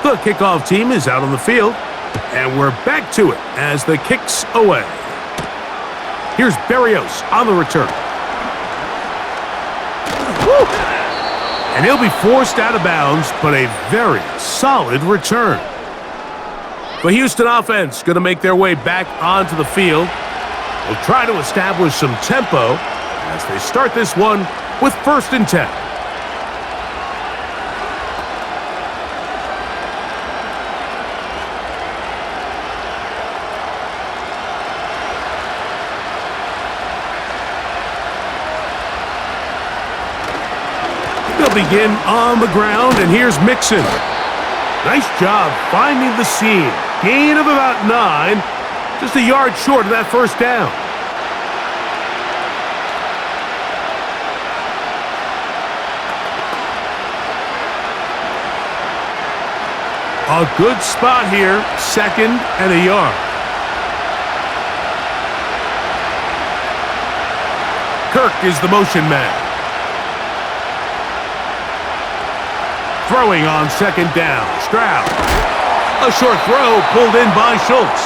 The kickoff team is out on the field, and we're back to it as the kick's away. Here's Berrios on the return. Woo! And he'll be forced out of bounds, but a very solid return. The Houston offense going to make their way back onto the field. They'll try to establish some tempo as they start this one with 1st and 10. They'll begin on the ground, and here's Mixon. Nice job finding the seam. Gain of about 9, just a yard short of that 1st down. A good spot here, 2nd and a yard. Kirk is the motion man. Throwing on 2nd down, Stroud. A short throw pulled in by Schultz.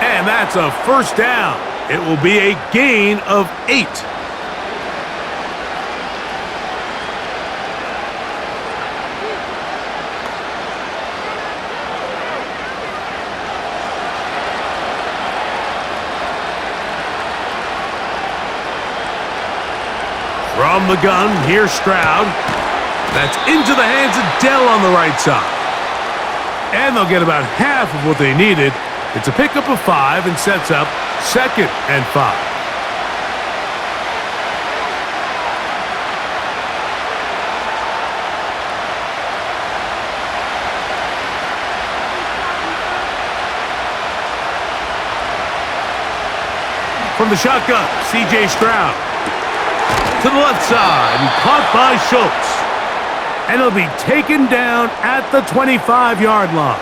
And that's a 1st down. It will be a gain of 8. From the gun, here's Stroud. That's into the hands of Dell on the right side. And they'll get about half of what they needed. It's a pickup of 5 and sets up 2nd and 5. From the shotgun, C.J. Stroud. To the left side, and caught by Schultz. And he'll be taken down at the 25-yard line.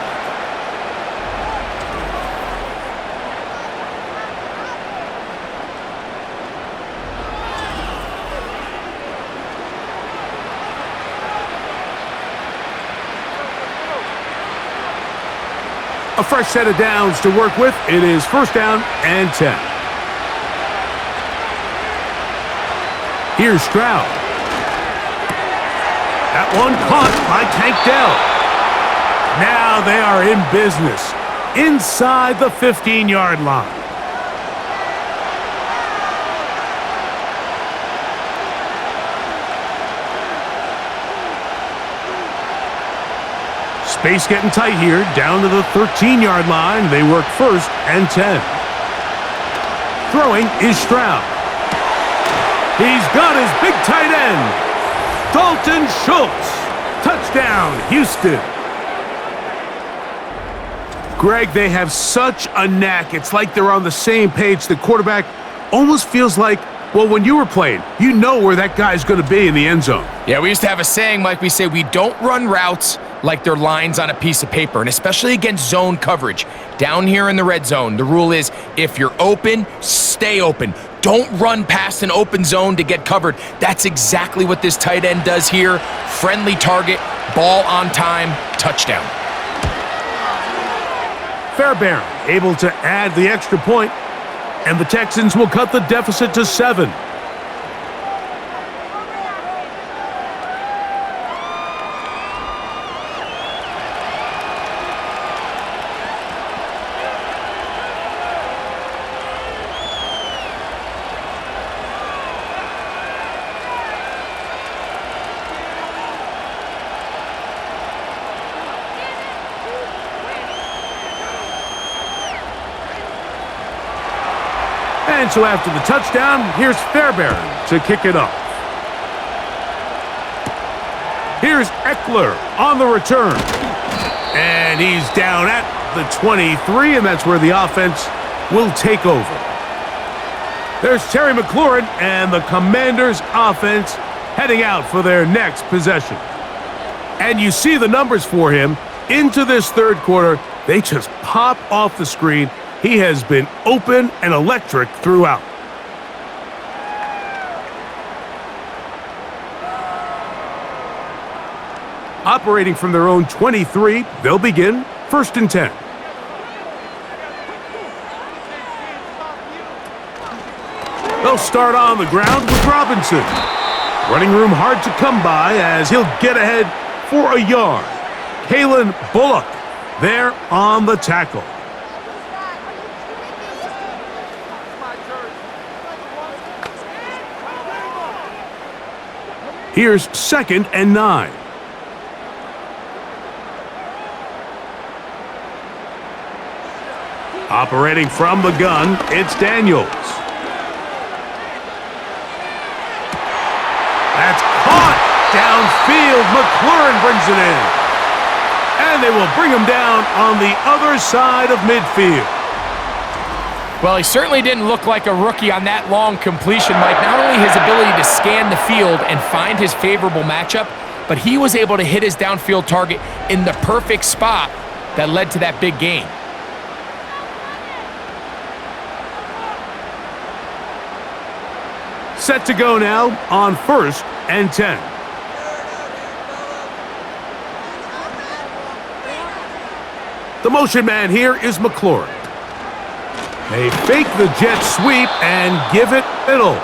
A fresh set of downs to work with. It is 1st down and 10. Here's Stroud. That one caught by Tank Dell. Now they are in business inside the 15-yard line. Space getting tight here, down to the 13-yard line. They work 1st and 10. Throwing is Stroud. He's got his big tight end. Dalton Schultz. Touchdown, Houston. Greg, they have such a knack. It's like they're on the same page. The quarterback almost feels like, well, when you were playing, you know where that guy's going to be in the end zone. Yeah, we used to have a saying, Mike, we say we don't run routes like they're lines on a piece of paper, and especially against zone coverage. Down here in the red zone, the rule is if you're open, stay open. Don't run past an open zone to get covered. That's exactly what this tight end does here. Friendly target, ball on time, touchdown. Fairbairn able to add the extra point, and the Texans will cut the deficit to 7. And so after the touchdown, here's Fairbairn to kick it off. Here's Eckler on the return. And he's down at the 23, and that's where the offense will take over. There's Terry McLaurin and the Commanders' offense heading out for their next possession. And you see the numbers for him into this 3rd quarter. They just pop off the screen. He has been open and electric throughout. Operating from their own 23, they'll begin 1st and 10. They'll start on the ground with Robinson. Running room hard to come by as he'll get ahead for a yard. Kalen Bullock there on the tackle. Here's 2nd and 9. Operating from the gun, it's Daniels. That's caught downfield. McLaurin brings it in. And they will bring him down on the other side of midfield. Well, he certainly didn't look like a rookie on that long completion, Mike. Not only his ability to scan the field and find his favorable matchup, but he was able to hit his downfield target in the perfect spot that led to that big gain. Set to go now on 1st and 10. The motion man here is McLaurin. They fake the jet sweep and give it middle.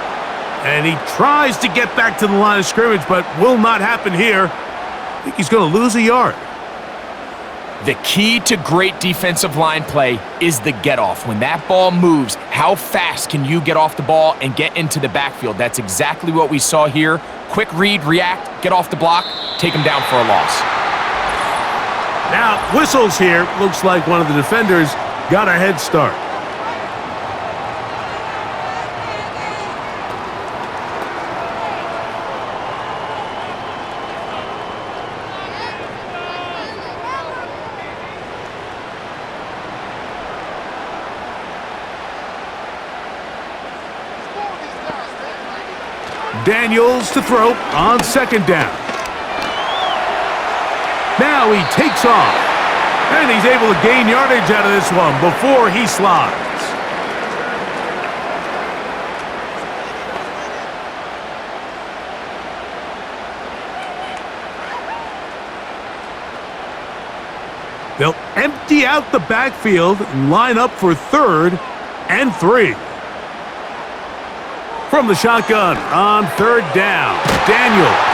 And he tries to get back to the line of scrimmage, but will not happen here. I think he's going to lose a yard. The key to great defensive line play is the get-off. When that ball moves, how fast can you get off the ball and get into the backfield? That's exactly what we saw here. Quick read, react, get off the block, take him down for a loss. Now, whistles here. Looks like one of the defenders got a head start. Daniels to throw on 2nd down. Now he takes off, and he's able to gain yardage out of this one before he slides. They'll empty out the backfield and line up for 3rd and 3. From the shotgun on 3rd down, Daniels.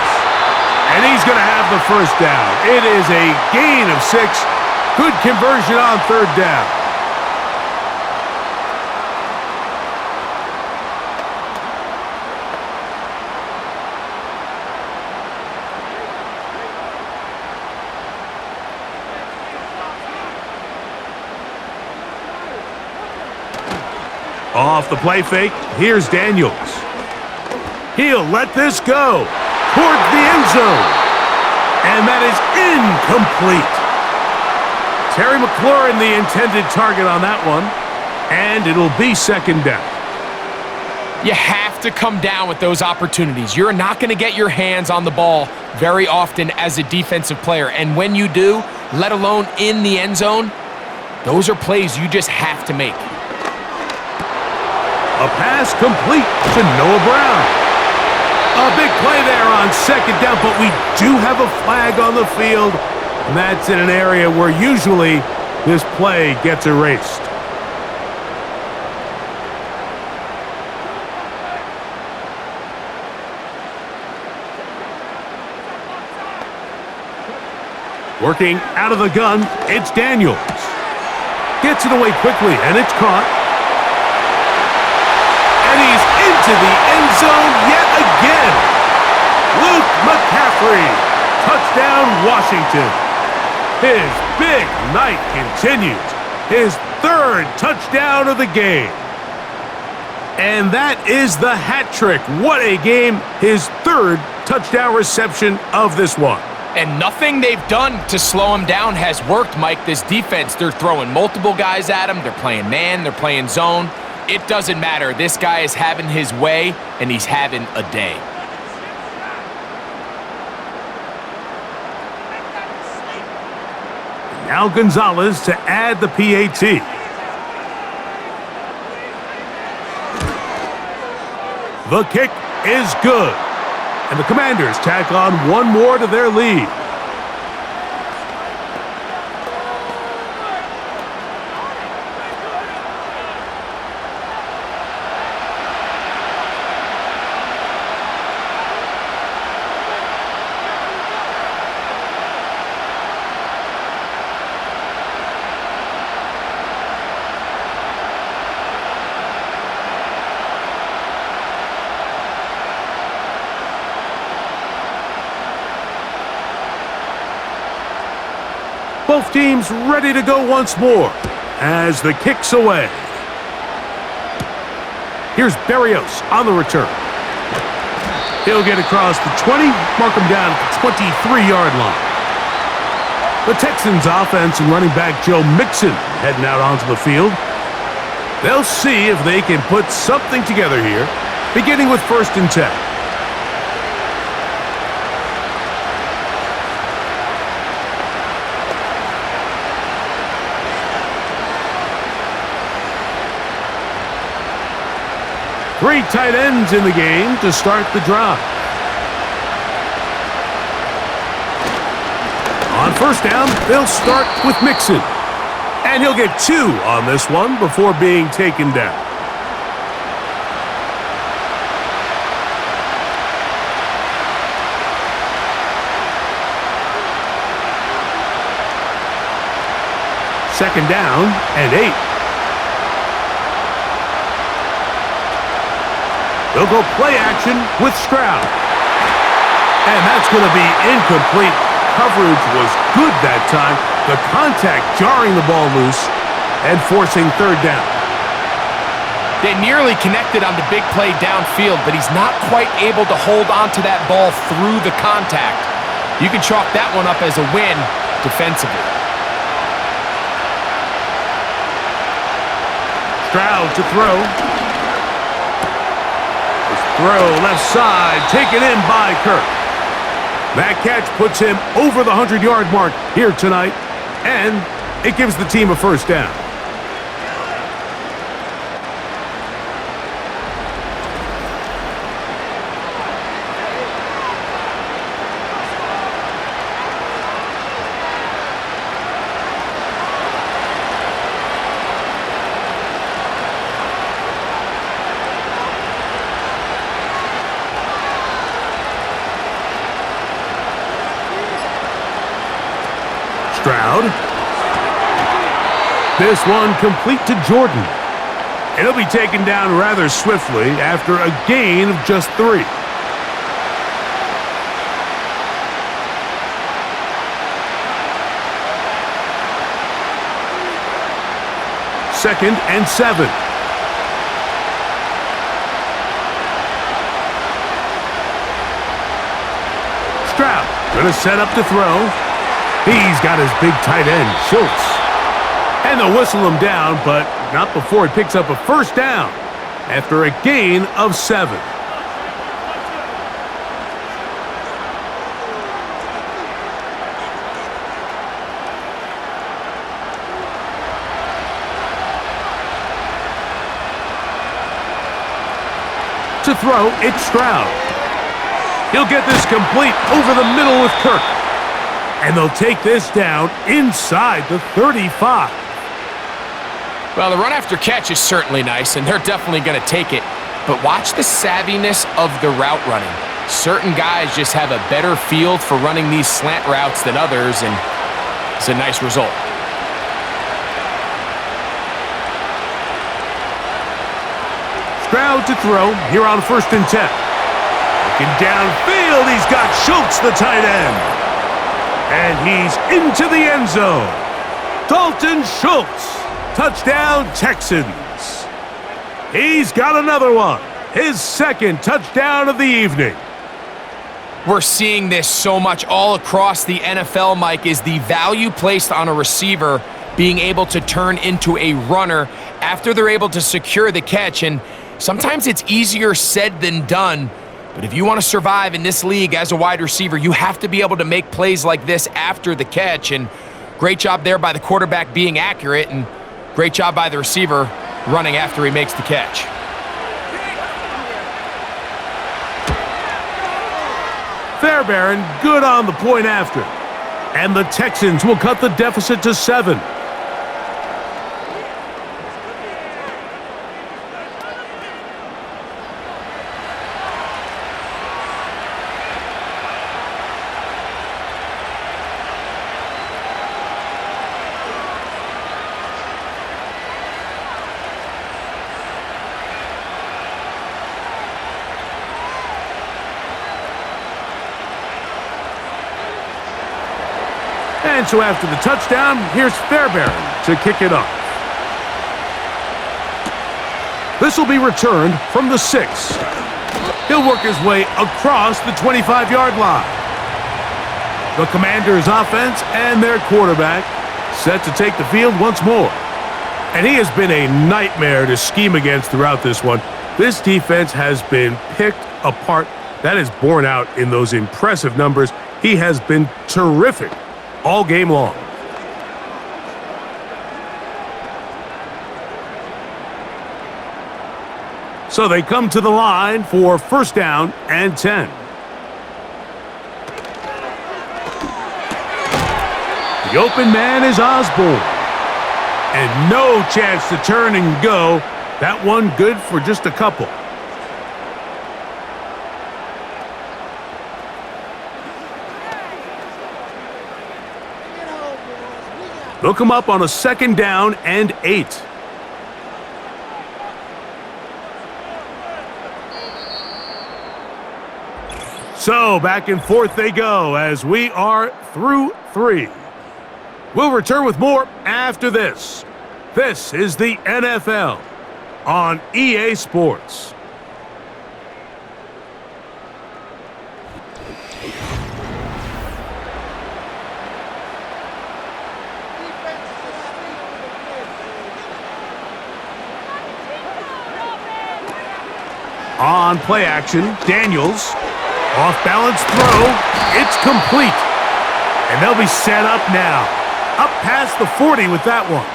And he's going to have the 1st down. It is a gain of 6. Good conversion on 3rd down. Off the play fake, here's Daniels. He'll let this go toward the end zone. And that is incomplete. Terry McLaurin, the intended target on that one. And it'll be 2nd down. You have to come down with those opportunities. You're not going to get your hands on the ball very often as a defensive player. And when you do, let alone in the end zone, those are plays you just have to make. A pass complete to Noah Brown. A big play there on 2nd down, but we do have a flag on the field, and that's in an area where usually this play gets erased. Working out of the gun, it's Daniels. Gets it away quickly, and it's caught. And he's into the end zone yet again. Luke McCaffrey, touchdown Washington. His big night continues. His 3rd touchdown of the game. And that is the hat trick. What a game. His 3rd touchdown reception of this one. And nothing they've done to slow him down has worked, Mike. This defense, they're throwing multiple guys at him. They're playing man, they're playing zone. It doesn't matter. This guy is having his way, and he's having a day. Now Gonzalez to add the PAT. The kick is good. And the Commanders tack on one more to their lead. Both teams ready to go once more as the kick's away. Here's Berrios on the return. He'll get across the 20, mark him down at the 23-yard line. The Texans offense and running back Joe Mixon heading out onto the field. They'll see if they can put something together here, beginning with 1st and 10. Three tight ends in the game to start the drive. On 1st down, they'll start with Mixon. And he'll get 2 on this one before being taken down. Second down and 8. They'll go play action with Stroud. And that's going to be incomplete. Coverage was good that time. The contact jarring the ball loose and forcing 3rd down. They nearly connected on the big play downfield, but he's not quite able to hold on to that ball through the contact. You can chalk that one up as a win defensively. Stroud to throw. Throw left side, taken in by Kirk. That catch puts him over the 100-yard mark here tonight, and it gives the team a 1st down. Stroud. This one complete to Jordan. It'll be taken down rather swiftly after a gain of just 3. Second and 7. Stroud gonna set up to throw. He's got his big tight end, Schultz. And they'll whistle him down, but not before he picks up a 1st down after a gain of 7. To throw, it's Stroud. He'll get this complete over the middle with Kirk. And they'll take this down inside the 35. Well, the run after catch is certainly nice, and they're definitely going to take it. But watch the savviness of the route running. Certain guys just have a better feel for running these slant routes than others, and it's a nice result. Stroud to throw here on 1st and 10. Looking downfield, he's got Schultz, the tight end. And he's into the end zone. Dalton Schultz, touchdown Texans. He's got another one, his 2nd touchdown of the evening. We're seeing this so much all across the NFL, Mike, is the value placed on a receiver being able to turn into a runner after they're able to secure the catch. And sometimes it's easier said than done. But if you want to survive in this league as a wide receiver, you have to be able to make plays like this after the catch. And great job there by the quarterback being accurate, and great job by the receiver running after he makes the catch. Fairbairn good on the point after. And the Texans will cut the deficit to 7. And so after the touchdown, here's Fairbairn to kick it off. This will be returned from the 6. He'll work his way across the 25-yard line. The Commanders' offense and their quarterback set to take the field once more. And he has been a nightmare to scheme against throughout this one. This defense has been picked apart. That is borne out in those impressive numbers. He has been terrific all game long. So they come to the line for first down and 10. The open man is Osborne. And no chance to turn and go. That one good for just a couple. They'll come up on a second down and 8. So back and forth they go as we are through 3. We'll return with more after this. This is the NFL on EA Sports. On play action, Daniels. Off-balance throw. It's complete. And they'll be set up now. Up past the 40 with that one.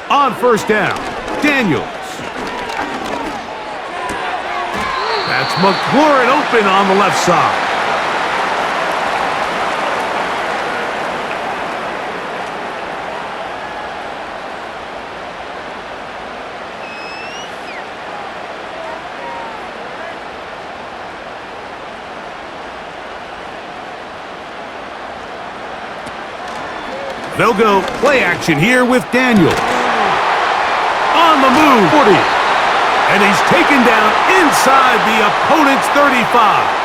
On first down, Daniels. That's McLaurin open on the left side. They'll go play action here with Daniels. On the move, 40. And he's taken down inside the opponent's 35.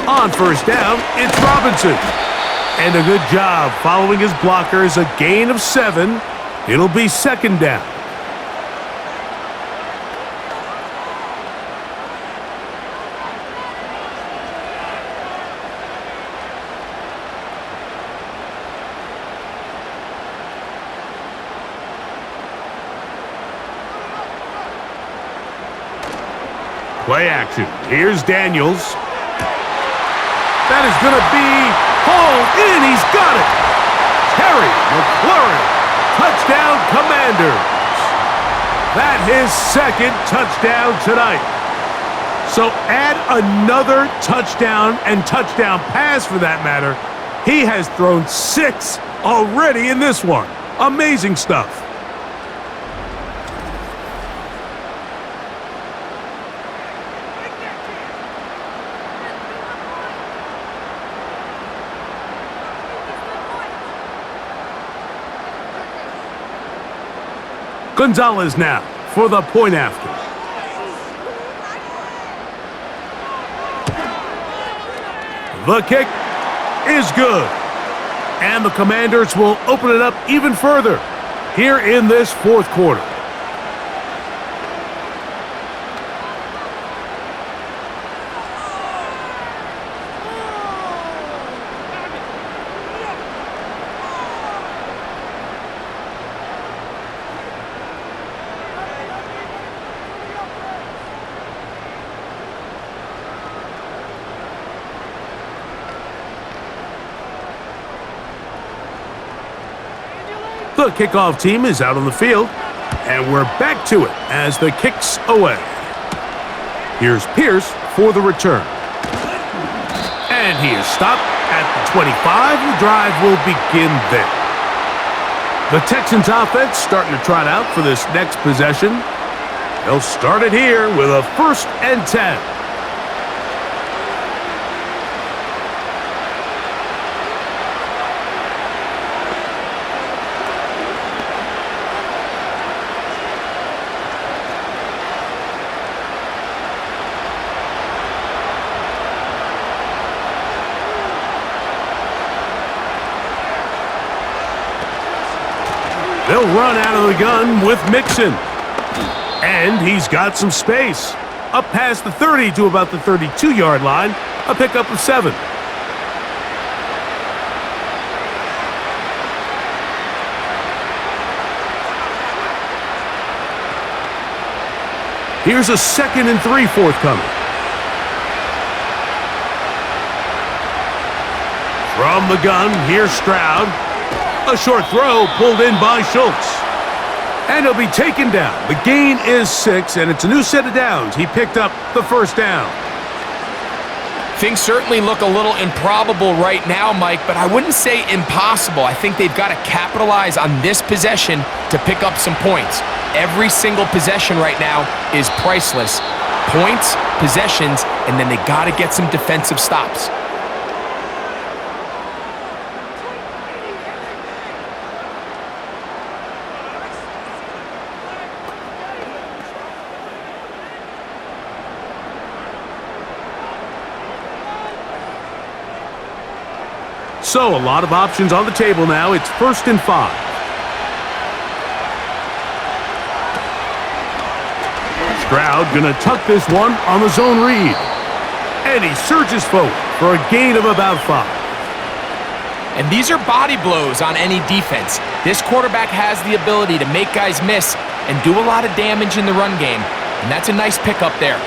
On first down, it's Robinson. And a good job following his blockers, a gain of 7. It'll be second down. Play action. Here's Daniels. That is going to be hauled in. He's got it. Terry McLaurin. Touchdown, Commanders. That his second touchdown tonight. So add another touchdown and touchdown pass for that matter. He has thrown 6 already in this one. Amazing stuff. Gonzalez now for the point after. The kick is good. And the Commanders will open it up even further here in this fourth quarter. The kickoff team is out on the field, and we're back to it as the kick's away. Here's Pierce for the return. And he is stopped at the 25. The drive will begin there. The Texans offense starting to trot out for this next possession. They'll start it here with a 1st and 10. They'll run out of the gun with Mixon. And he's got some space. Up past the 30 to about the 32-yard line. A pickup of 7. Here's a 2nd and 3 forthcoming. From the gun, here's Stroud. A short throw pulled in by Schultz. And he'll be taken down. The gain is 6, and it's a new set of downs. He picked up the 1st down. Things certainly look a little improbable right now, Mike, but I wouldn't say impossible. I think they've got to capitalize on this possession to pick up some points. Every single possession right now is priceless. Points, possessions, and then they got to get some defensive stops. So, a lot of options on the table now. It's 1st and 5. Stroud gonna tuck this one on the zone read. And he surges forward for a gain of about 5. And these are body blows on any defense. This quarterback has the ability to make guys miss and do a lot of damage in the run game. And that's a nice pickup there.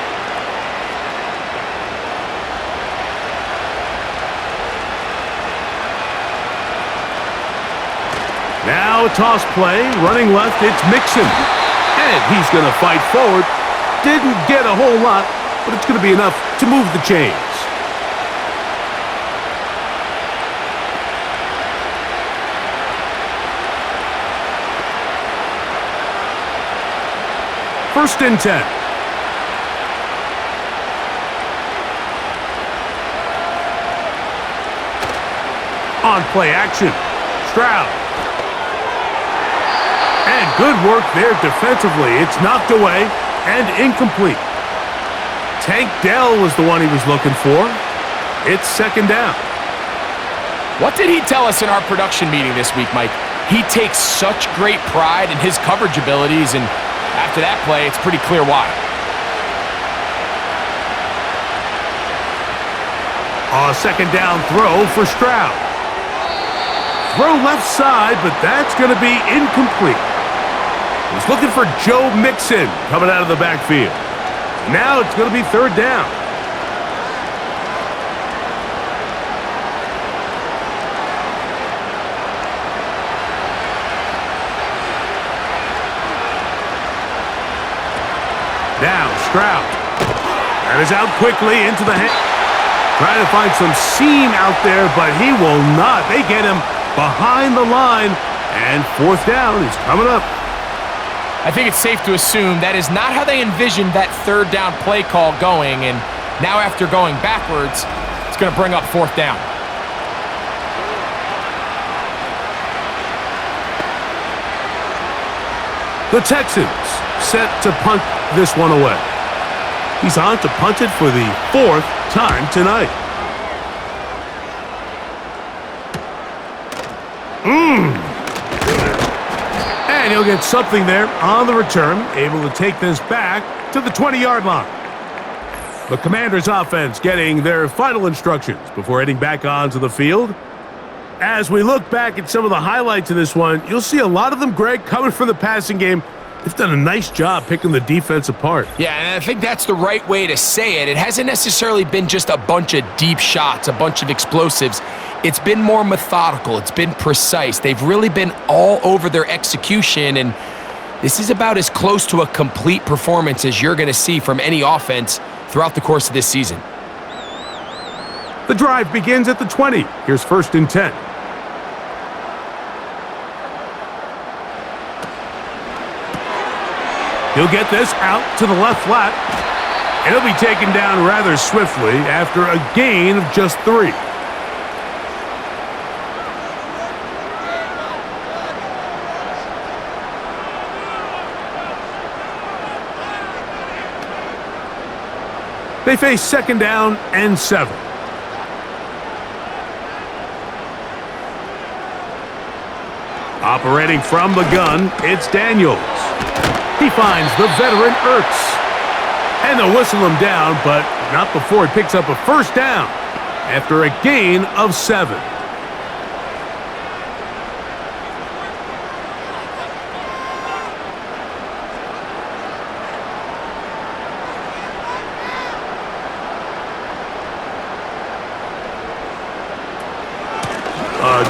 Now a toss play, running left, it's Mixon. And he's going to fight forward. Didn't get a whole lot, but it's going to be enough to move the chains. First and 10. On play action, Stroud. And good work there defensively. It's knocked away and incomplete. Tank Dell was the one he was looking for. It's 2nd down. What did he tell us in our production meeting this week, Mike? He takes such great pride in his coverage abilities, and after that play, it's pretty clear why. A 2nd down throw for Stroud. Throw left side, but that's going to be incomplete. He's looking for Joe Mixon coming out of the backfield. Now it's going to be 3rd down. Now Stroud. That is out quickly into the hand. Trying to find some seam out there, but he will not. They get him behind the line, and 4th down is coming up. I think it's safe to assume that is not how they envisioned that 3rd down play call going, and now after going backwards, it's going to bring up 4th down. The Texans set to punt this one away. He's on to punt it for the 4th time tonight. And he'll get something there on the return, able to take this back to the 20-yard line. The Commanders' offense getting their final instructions before heading back onto the field. As we look back at some of the highlights of this one, you'll see a lot of them, Greg, coming from the passing game. They've done a nice job picking the defense apart. Yeah, and I think that's the right way to say it. It hasn't necessarily been just a bunch of deep shots, a bunch of explosives. It's been more methodical. It's been precise. They've really been all over their execution, and this is about as close to a complete performance as you're going to see from any offense throughout the course of this season. The drive begins at the 20. Here's 1st and 10. He'll get this out to the left flat, and he'll be taken down rather swiftly after a gain of just 3. They face 2nd down and 7. Operating from the gun, it's Daniels. He finds the veteran Ertz. And they'll whistle him down, but not before he picks up a 1st down after a gain of 7.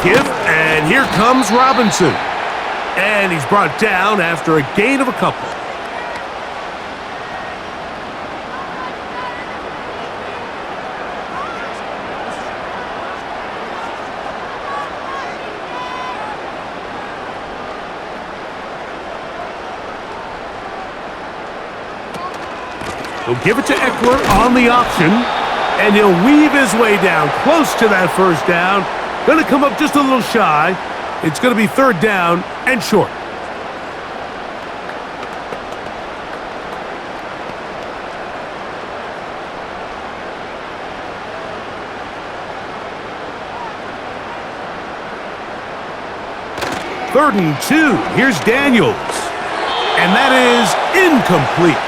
Give, and here comes Robinson. And he's brought down after a gain of a couple. He'll give it to Eckler on the option, and he'll weave his way down close to that 1st down. Going to come up just a little shy. It's going to be 3rd down and short. Third and 2. Here's Daniels. And that is incomplete.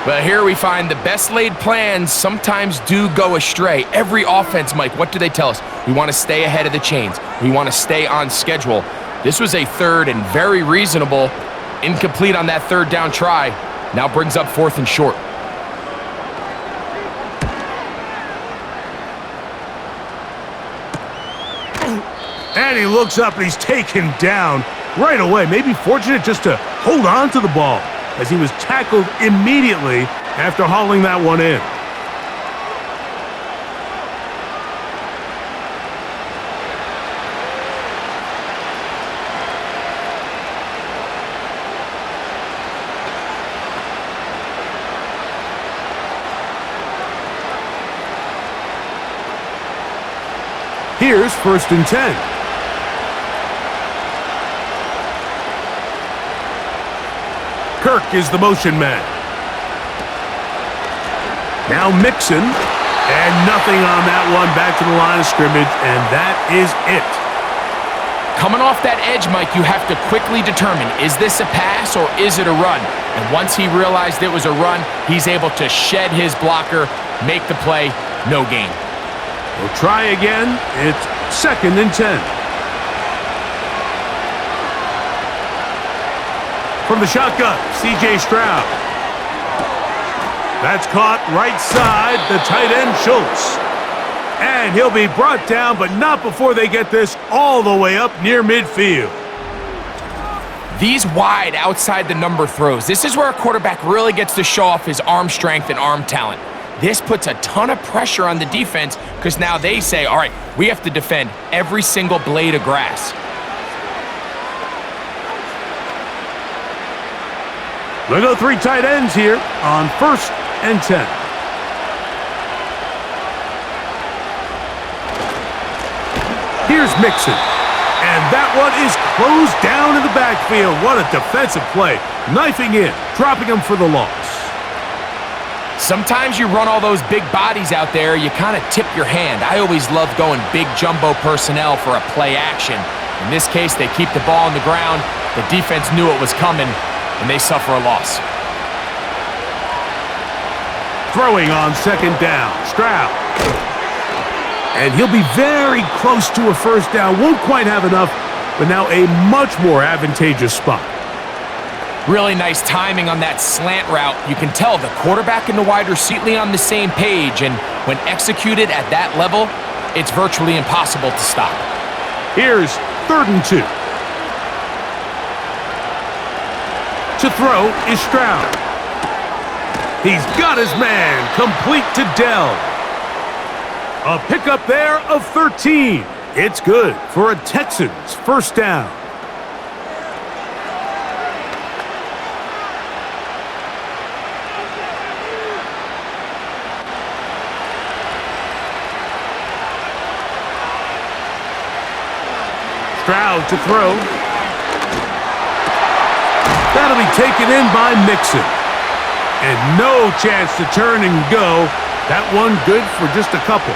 But here we find the best laid plans sometimes do go astray. Every offense, Mike, what do they tell us? We want to stay ahead of the chains. We want to stay on schedule. This was a 3rd and very reasonable. Incomplete on that 3rd down try. Now brings up 4th and short. And he looks up and he's taken down right away. Maybe fortunate just to hold on to the ball, as he was tackled immediately after hauling that one in. Here's 1st and 10. Kirk is the motion man. Now Mixon, and nothing on that one. Back to the line of scrimmage, and that is it. Coming off that edge, Mike, you have to quickly determine, is this a pass or is it a run? And once he realized it was a run, he's able to shed his blocker, make the play, no gain. We'll try again. It's 2nd and 10. From the shotgun, C.J. Stroud. That's caught right side, the tight end Schultz. And he'll be brought down, but not before they get this all the way up near midfield. These wide outside the number throws, this is where a quarterback really gets to show off his arm strength and arm talent. This puts a ton of pressure on the defense because now they say, all right, we have to defend every single blade of grass. They'll go 3 tight ends here on 1st and 10. Here's Mixon. And that one is closed down in the backfield. What a defensive play. Knifing in, dropping him for the loss. Sometimes you run all those big bodies out there, you kind of tip your hand. I always love going big jumbo personnel for a play action. In this case, they keep the ball on the ground. The defense knew it was coming, and they suffer a loss. Throwing on 2nd down, Stroud. And he'll be very close to a 1st down. Won't quite have enough, but now a much more advantageous spot. Really nice timing on that slant route. You can tell the quarterback and the wide receiver on the same page, and when executed at that level, it's virtually impossible to stop. Here's 3rd and 2. To throw is Stroud. He's got his man, complete to Dell. A pickup there of 13. It's good for a Texans first down. Stroud to throw. That'll be taken in by Mixon. And no chance to turn and go. That one good for just a couple.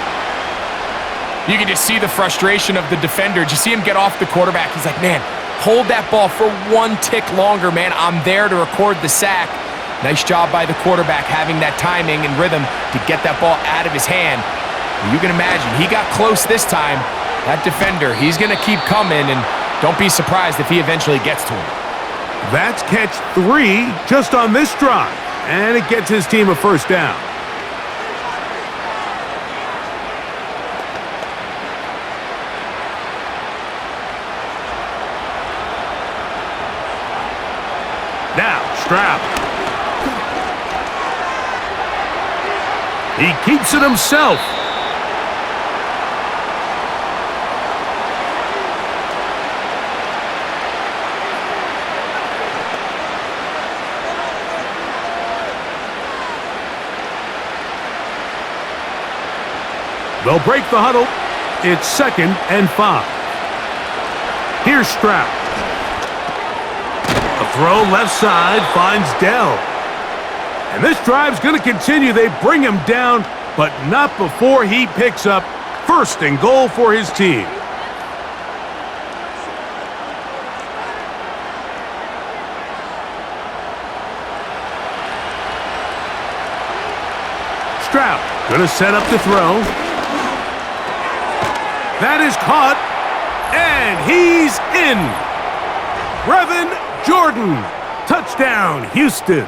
You can just see the frustration of the defender. Did you see him get off the quarterback? He's like, man, hold that ball for one tick longer, man. I'm there to record the sack. Nice job by the quarterback having that timing and rhythm to get that ball out of his hand. You can imagine, he got close this time. That defender, he's going to keep coming, and don't be surprised if he eventually gets to him. That's catch 3 just on this drive, and it gets his team a first down. Now, Stroud. He keeps it himself. They'll break the huddle. It's 2nd and 5. Here's Stroud. A throw left side finds Dell. And this drive's going to continue. They bring him down, but not before he picks up 1st and goal for his team. Stroud going to set up the throw. That is caught, and he's in. Brevin Jordan, touchdown, Houston.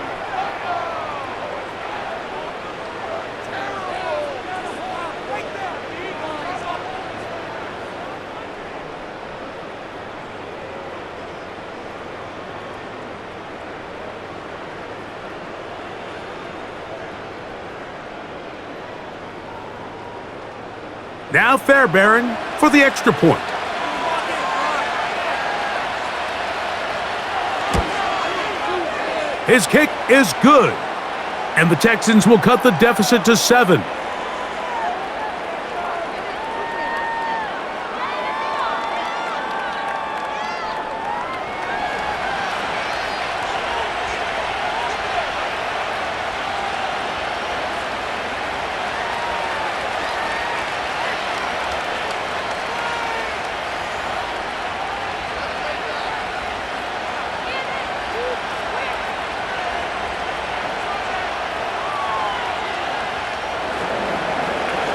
Now Fairbairn for the extra point. His kick is good, and the Texans will cut the deficit to 7.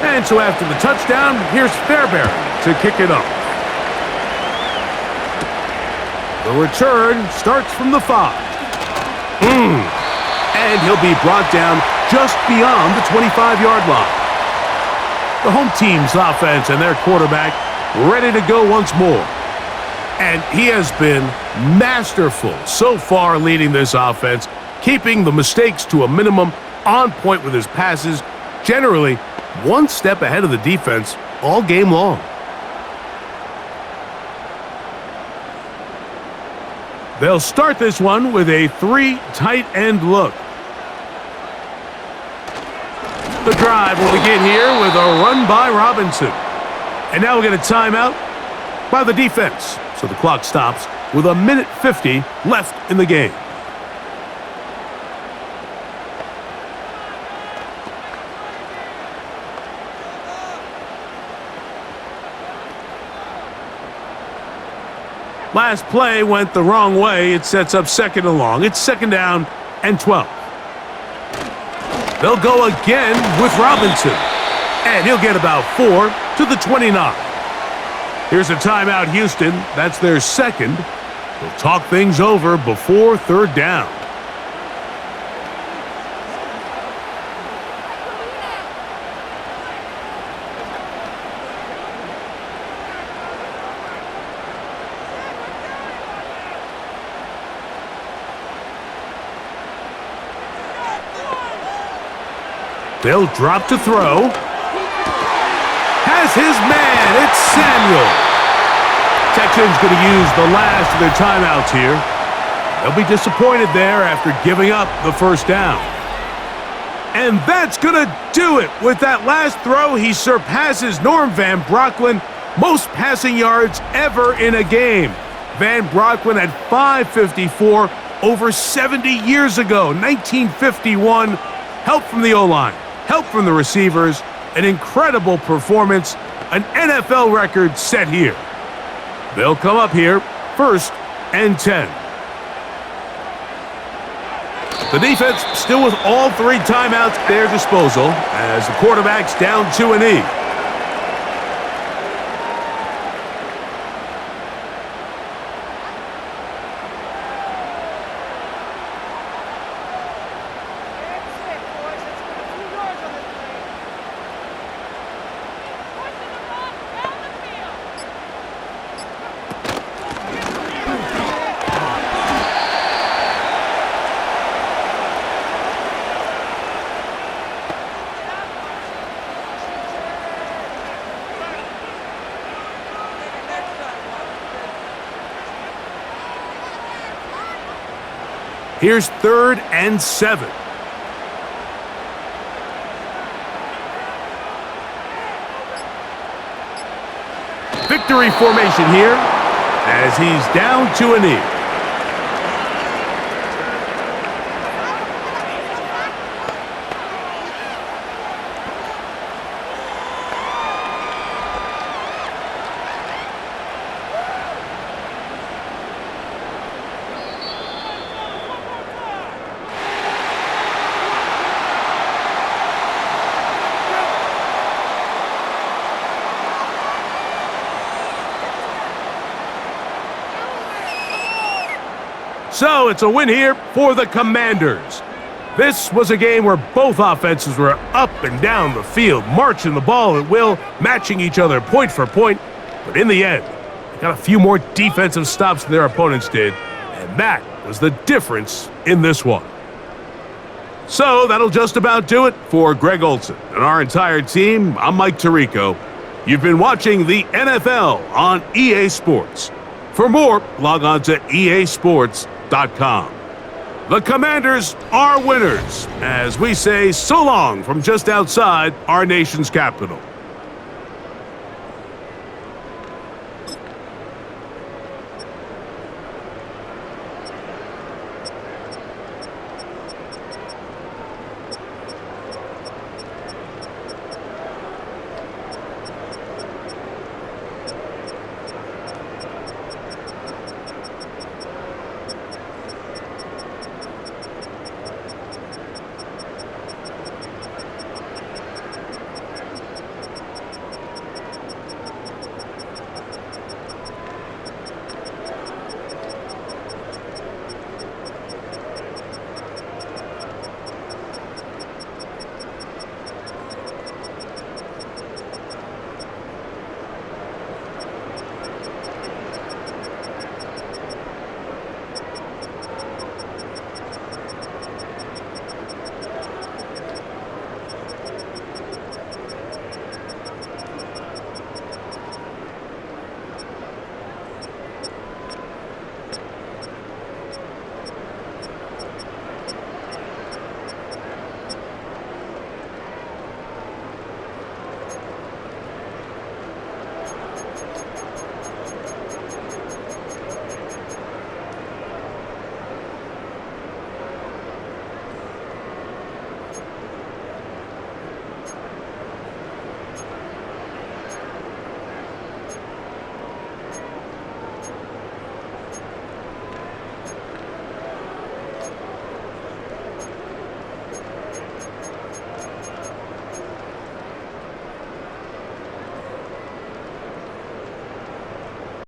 And so after the touchdown, here's Fairbairn to kick it off. The return starts from the 5. And he'll be brought down just beyond the 25-yard line. The home team's offense and their quarterback ready to go once more. And he has been masterful so far leading this offense, keeping the mistakes to a minimum, on point with his passes, generally one step ahead of the defense all game long. They'll start this one with a 3 tight end look. The drive will begin here with a run by Robinson. And now we'll get a timeout by the defense. So the clock stops with 1:50 left in the game. Last play went the wrong way. It sets up 2nd and long. It's 2nd down and 12. They'll go again with Robinson. And he'll get about 4 to the 29. Here's a timeout, Houston. That's their 2nd. They'll talk things over before third down. They'll drop to throw. Has his man. It's Samuel. Texans going to use the last of their timeouts here. They'll be disappointed there after giving up the first down. And that's going to do it. With that last throw, he surpasses Norm Van Brocklin, most passing yards ever in a game. Van Brocklin had 554 over 70 years ago, 1951. Help from the O-line. Help from the receivers, an incredible performance, an NFL record set here. They'll come up here, 1st and 10. The defense still with all 3 timeouts at their disposal as the quarterback's down to a knee. Here's 3rd and 7. Victory formation here as he's down to a knee. So it's a win here for the Commanders. This was a game where both offenses were up and down the field, marching the ball at will, matching each other point for point. But in the end, they got a few more defensive stops than their opponents did, and that was the difference in this one. So that'll just about do it for Greg Olson and our entire team. I'm Mike Tirico. You've been watching the NFL on EA Sports. For more, log on to easports.com. The Commanders are winners, as we say so long from just outside our nation's capital.